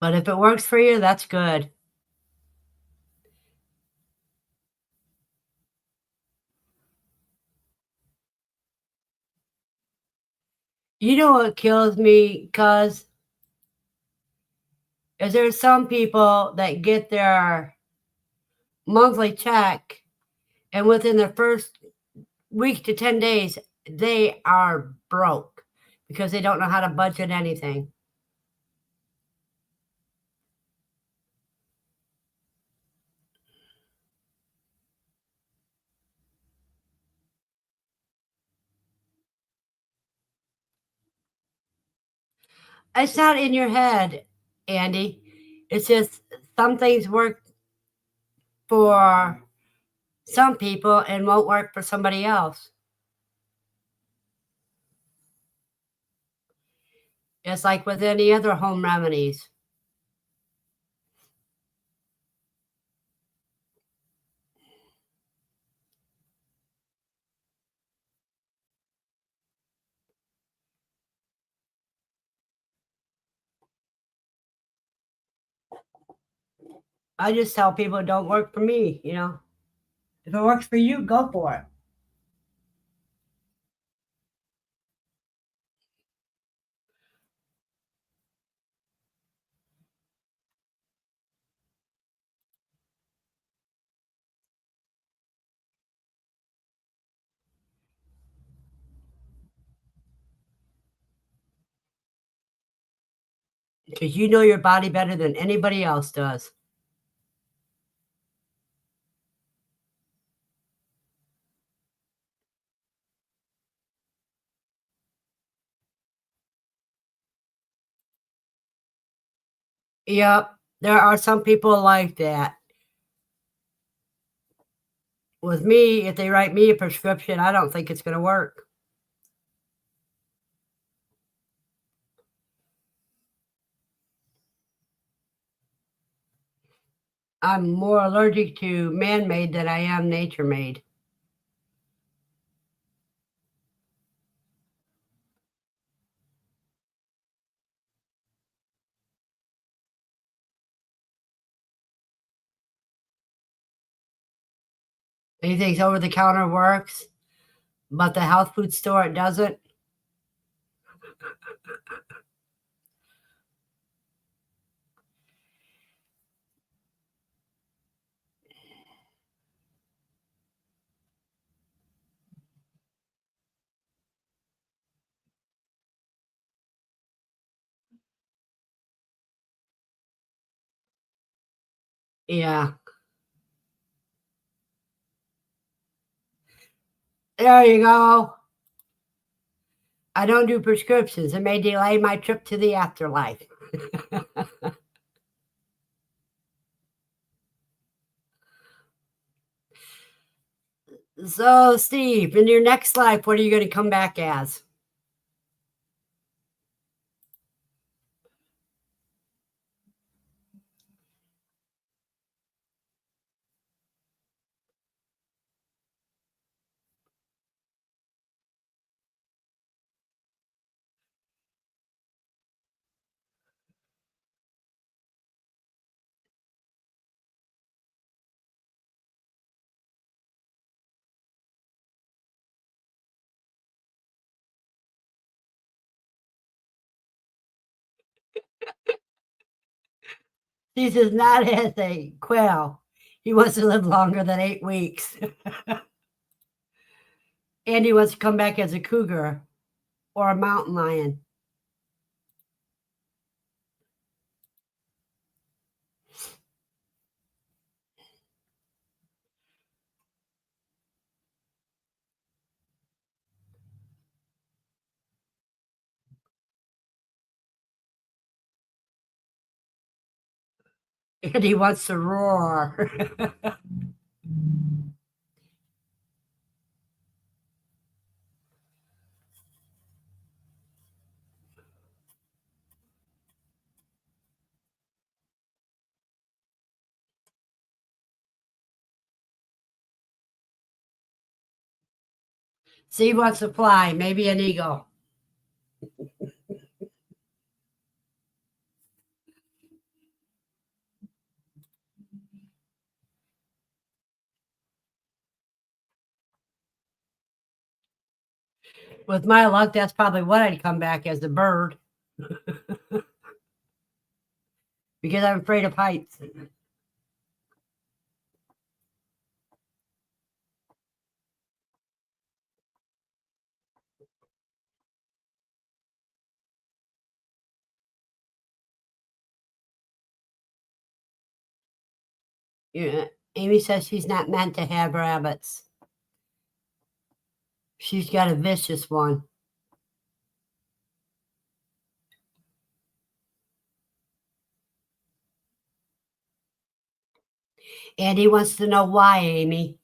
Speaker 1: But if it works for you, that's good. You know what kills me, cuz is there's some people that get their monthly check and within the first week to 10 days, they are broke because they don't know how to budget anything. It's not in your head, Andy. It's just some things work for some people and won't work for somebody else. It's like with any other home remedies. I just tell people it don't work for me, you know. If it works for you, go for it. Because you know your body better than anybody else does. Yep. There are some people like that. With me, if they write me a prescription, I don't think it's going to work. I'm more allergic to man made than I am nature made. Anything's over the counter works, but the health food store, it doesn't. Yeah. There you go. I don't do prescriptions. It may delay my trip to the afterlife. So, Steve, in your next life, what are you going to come back as? He says not as a quail. He wants to live longer than 8 weeks. And he wants to come back as a cougar or a mountain lion. And he wants to roar. See, he wants to fly, maybe an eagle. With my luck, that's probably what I'd come back as, a bird. Because I'm afraid of heights. Yeah. Amy says she's not meant to have rabbits. She's got a vicious one. And he wants to know why, Amy.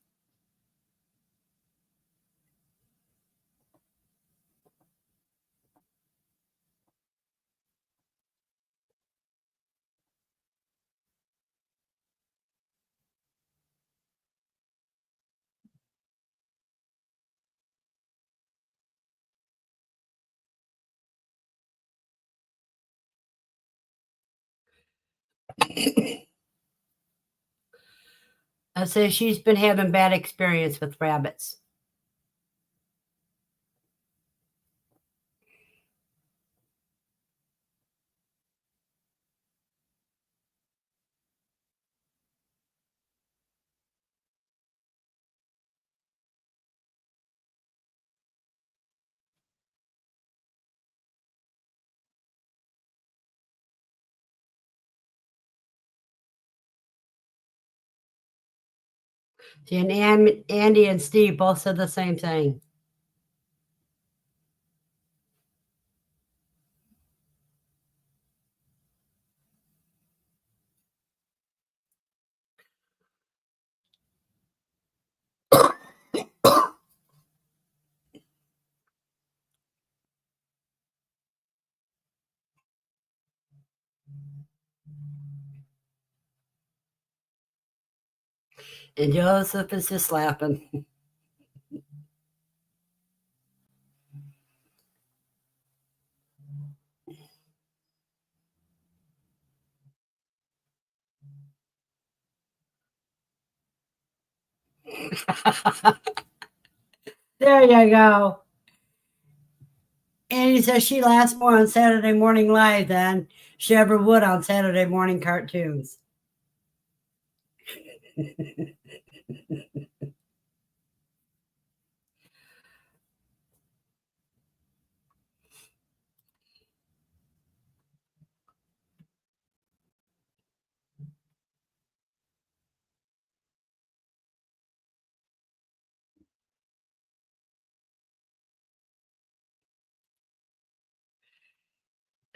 Speaker 1: I say she's been having bad experience with rabbits. See, and Andy and Steve both said the same thing. And Joseph is just laughing. There you go. And he says she laughs more on Saturday Morning Live than she ever would on Saturday morning cartoons.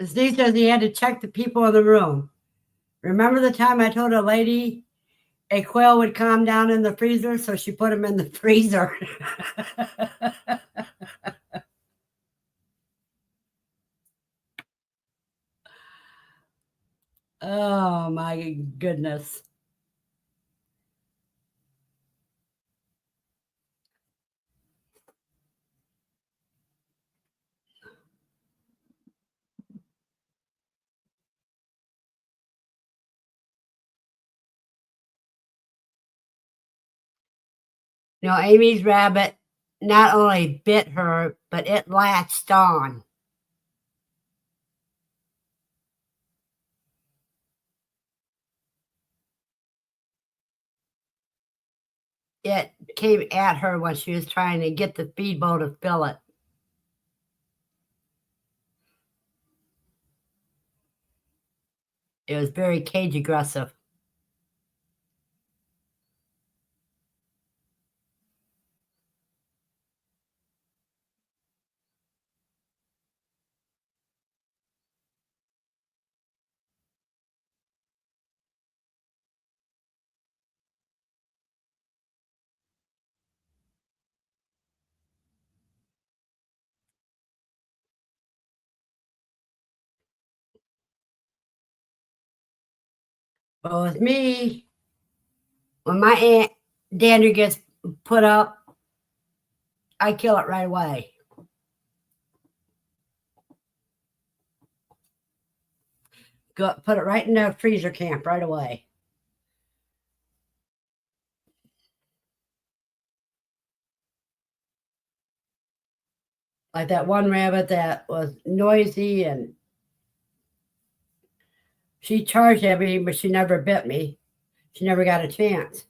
Speaker 1: Steve says he had to check the people in the room. Remember the time I told a lady a quail would calm down in the freezer, so she put him in the freezer. Oh my goodness. Amy's rabbit not only bit her, but it latched on. it came at her when she was trying to get the feed bowl to fill it. It was very cage aggressive. But with me, when my aunt dander gets put up, I kill it right away. Go put it right in the freezer camp right away. Like that one rabbit that was noisy and she charged at me, but she never bit me. She never got a chance.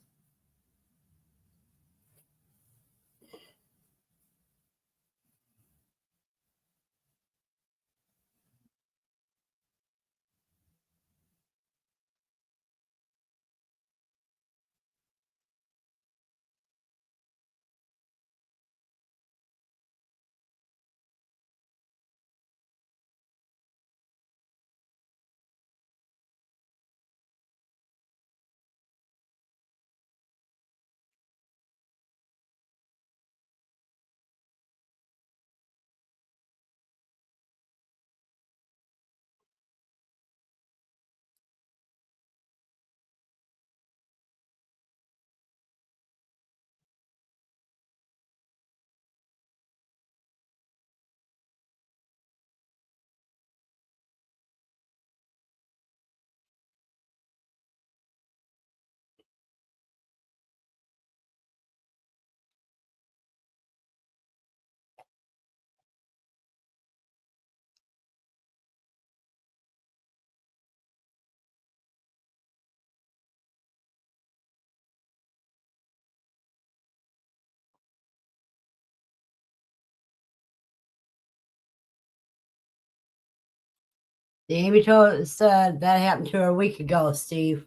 Speaker 1: The Amy told said that happened to her a week ago, Steve.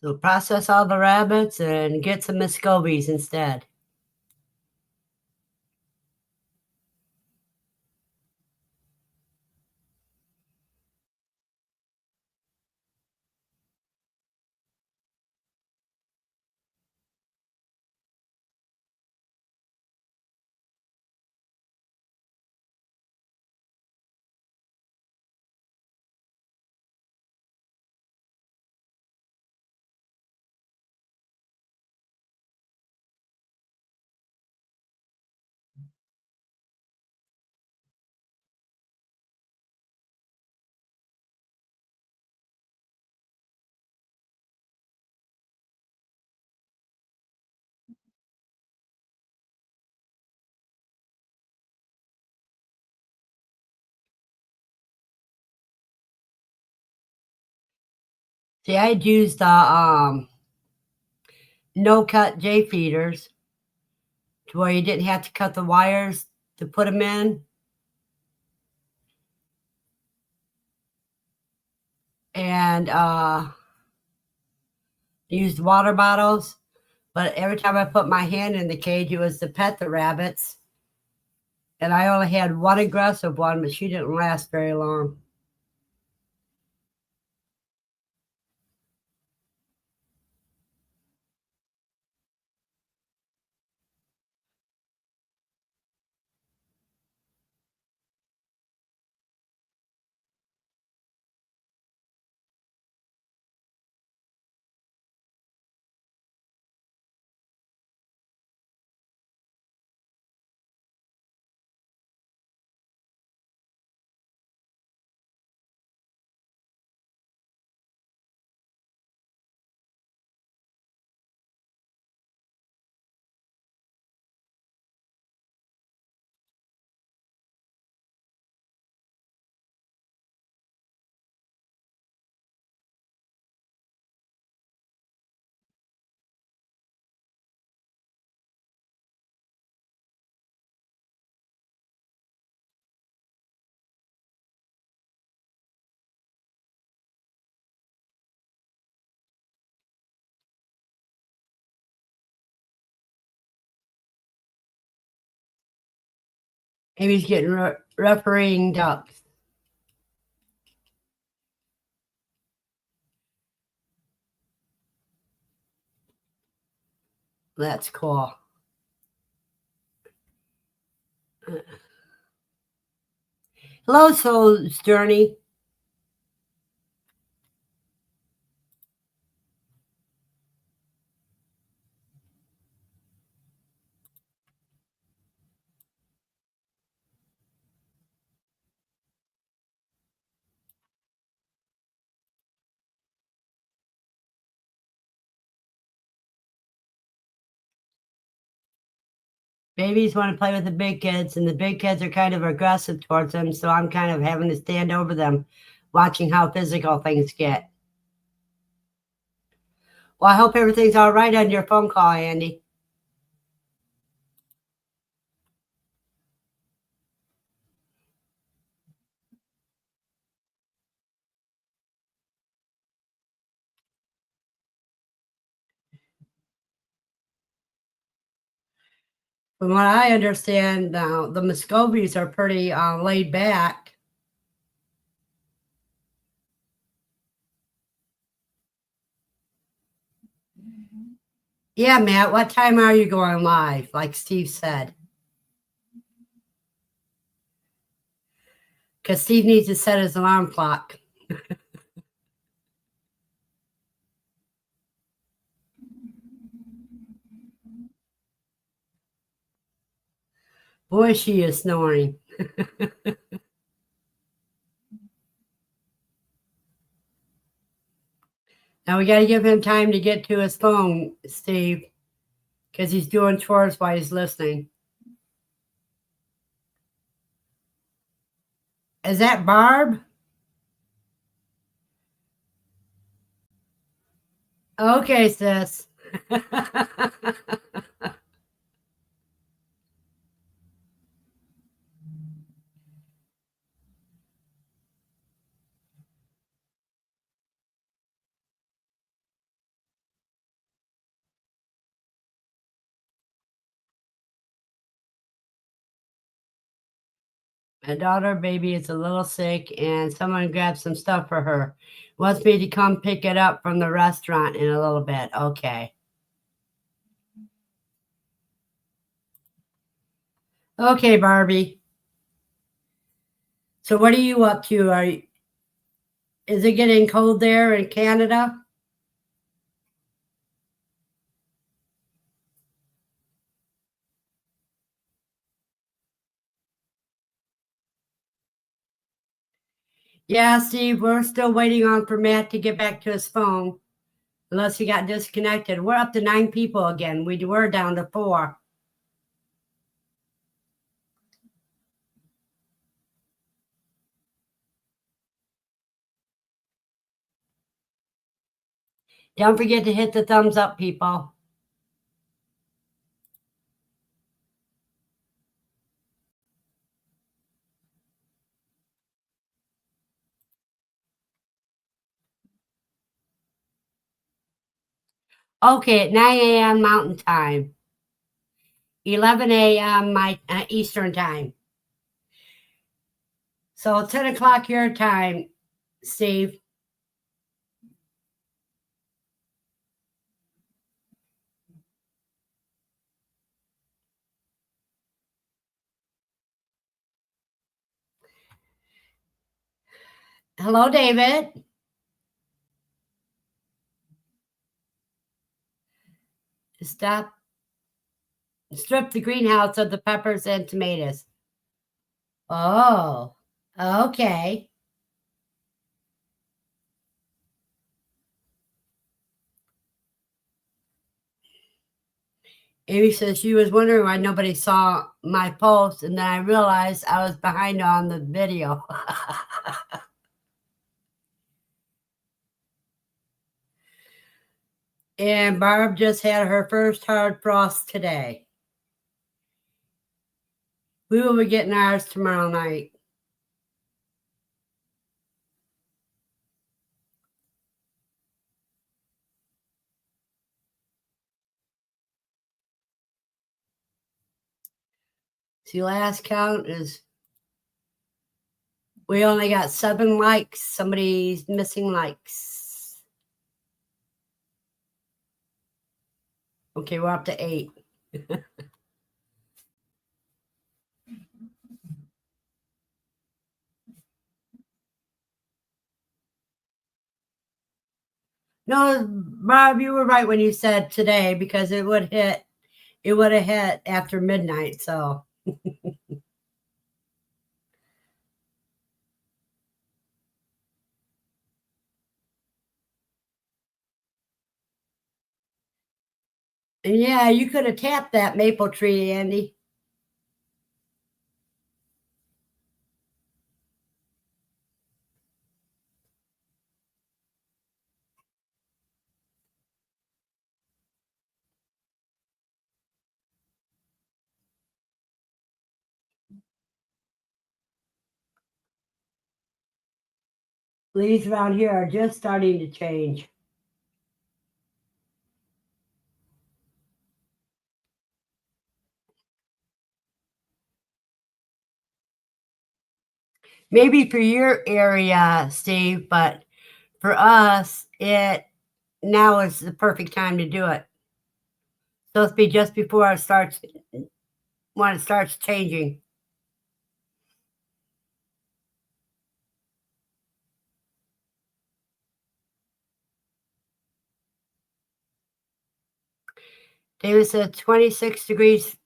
Speaker 1: So process all the rabbits and get some Muscovies instead. See, I'd use the no cut J feeders to where you didn't have to cut the wires to put them in. And used water bottles. But every time I put my hand in the cage, it was to pet the rabbits. And I only had one aggressive one, but she didn't last very long. Amy's getting refereeing ducks. That's cool. Hello, Soul Journey. Babies want to play with the big kids, and the big kids are kind of aggressive towards them, so I'm kind of having to stand over them, watching how physical things get. Well, I hope everything's all right on your phone call, Andy. From what I understand now, the Muscovies are pretty laid back. Yeah, Matt, what time are you going live? Like Steve said. Because Steve needs to set his alarm clock. Boy, she is snoring. Now we got to give him time to get to his phone, Steve, because he's doing chores while he's listening. Is that Barb? Okay, sis. My daughter, baby, is a little sick, and someone grabbed some stuff for her. Wants me to come pick it up from the restaurant in a little bit. Okay. Okay, Barbie. So what are you up to? Is it getting cold there in Canada? Yeah, Steve, we're still waiting on for Matt to get back to his phone. Unless he got disconnected. We're up to 9 people again. We were down to 4. Don't forget to hit the thumbs up, people. Okay, at 9 a.m. Mountain Time, 11 a.m. my Eastern Time. So 10 o'clock your time, Steve. Hello, David. Stop. Strip the greenhouse of the peppers and tomatoes. Oh, okay. Amy says she was wondering why nobody saw my post, and then I realized I was behind on the video. And Barb just had her first hard frost today. We will be getting ours tomorrow night. See, last count is we only got 7 likes. Somebody's missing likes. Okay, we're up to 8. No, Bob, you were right when you said today because it would have hit after midnight, so and yeah, you could have tapped that maple tree, Andy. Leaves around here are just starting to change. Maybe for your area, Steve, but for us, it now is the perfect time to do it. So it's be just before it starts when it starts changing. David said 26 degrees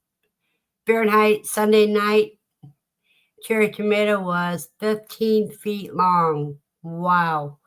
Speaker 1: Fahrenheit Sunday night. Cherry tomato was 15 feet long. Wow.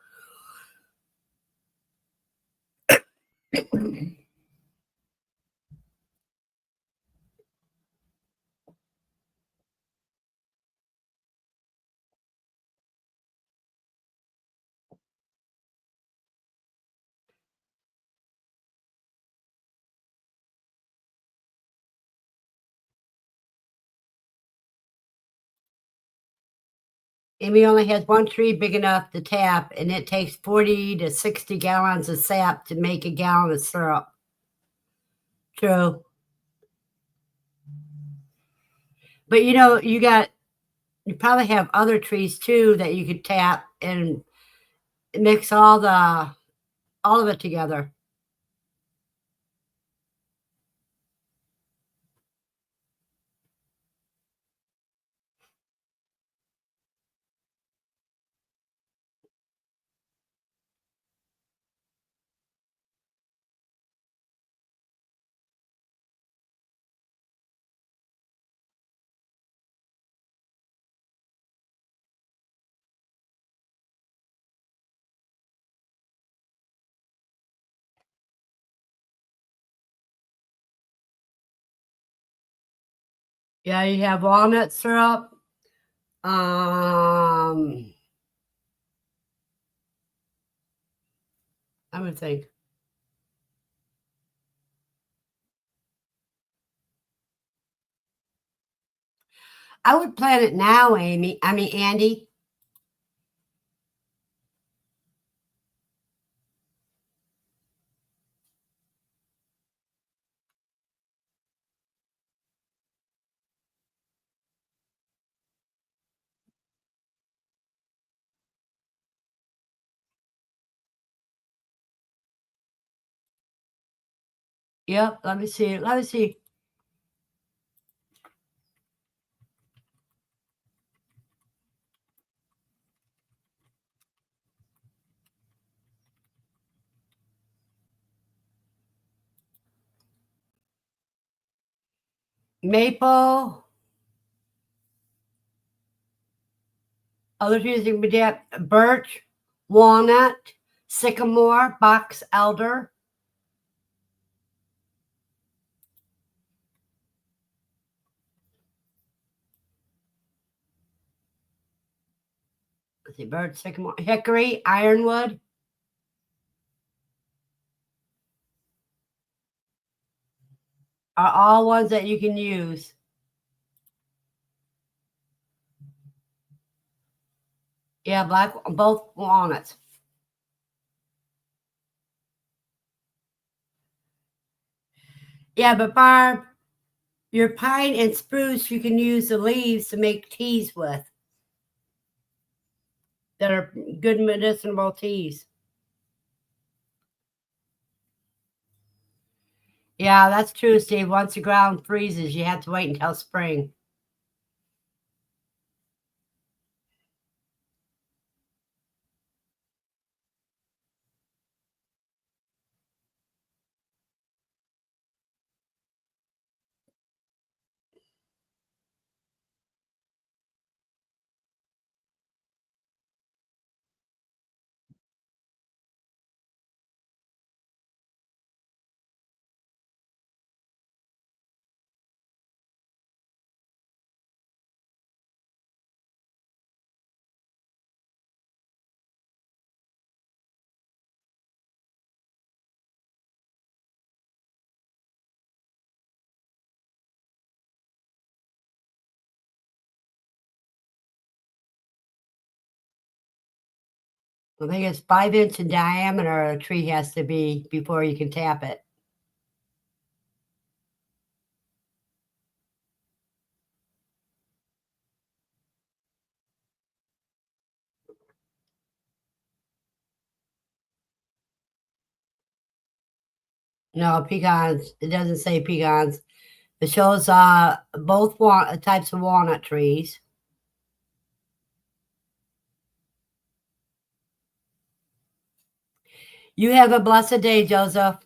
Speaker 1: Amy only has one tree big enough to tap, and it takes 40 to 60 gallons of sap to make a gallon of syrup. True. But you probably have other trees too that you could tap and mix all of it together. Yeah, you have walnut syrup. I would think. I would plant it now, Amy. I mean, Andy. Yep. Let me see. Let me see. Maple. Other trees you can be birch, walnut, sycamore, box elder. Let's see, birch, sycamore, hickory, ironwood. Are all ones that you can use. Yeah, both walnuts. Yeah, but Barb, Your pine and spruce, you can use the leaves to make teas with that are good medicinal teas. Yeah, that's true, Steve. Once the ground freezes, you have to wait until spring. I think it's 5 inch in diameter a tree has to be before you can tap it. No, pecans. It doesn't say pecans. It shows both types of walnut trees. You have a blessed day, Joseph.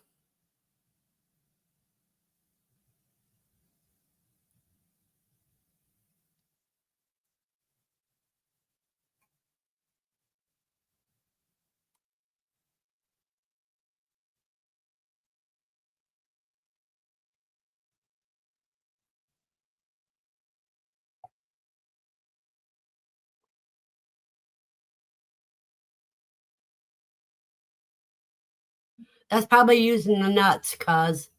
Speaker 1: That's probably using the nuts, cuz.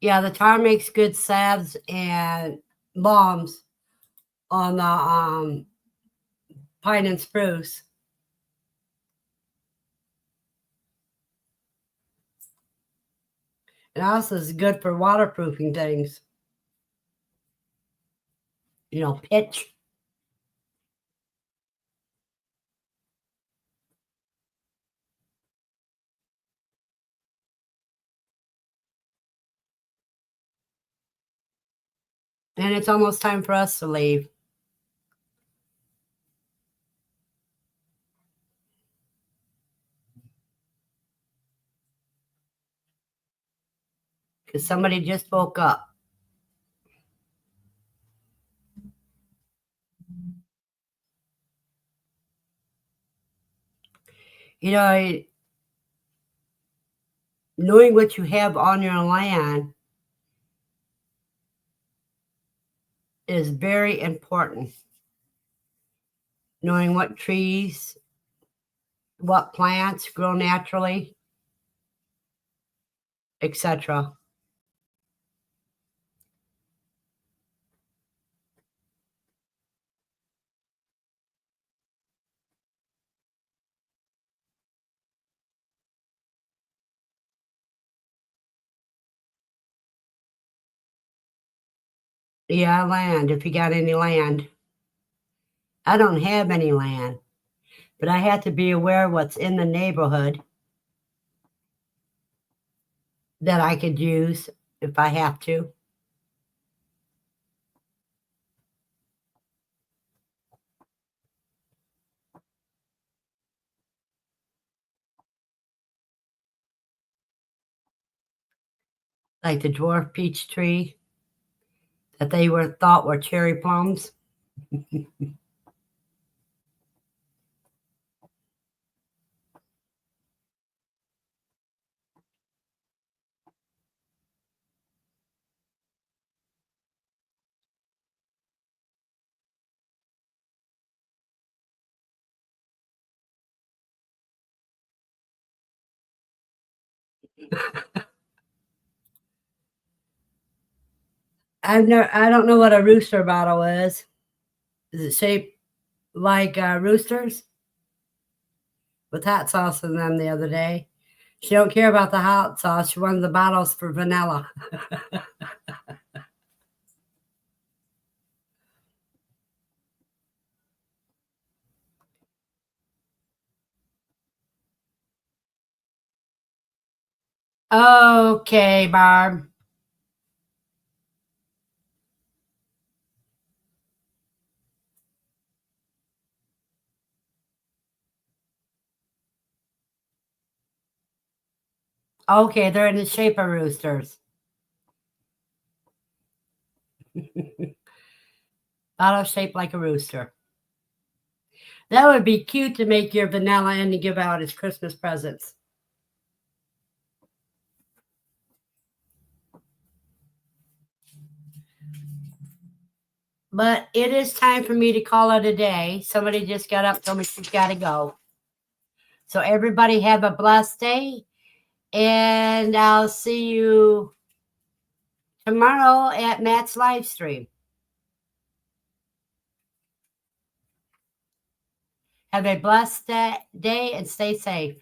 Speaker 1: Yeah, the tar makes good salves and balms on the pine and spruce. And also is good for waterproofing things. Pitch. And it's almost time for us to leave. Because somebody just woke up. You know, knowing what you have on your land is very important. Knowing what trees, what plants grow naturally, etc. Yeah, land, if you got any land. I don't have any land, but I have to be aware what's in the neighborhood that I could use if I have to. Like the dwarf peach tree that they thought were cherry plums. I don't know what a rooster bottle is. Is it shaped like roosters? With hot sauce in them the other day. She don't care about the hot sauce. She wanted the bottles for vanilla. Okay, Barb. Okay, they're in the shape of roosters. Bottle shaped like a rooster. That would be cute to make your vanilla and to give out as Christmas presents. But it is time for me to call it a day. Somebody just got up, told me she's got to go. So everybody have a blessed day, and I'll see you tomorrow at Matt's live stream. Have a blessed day and stay safe.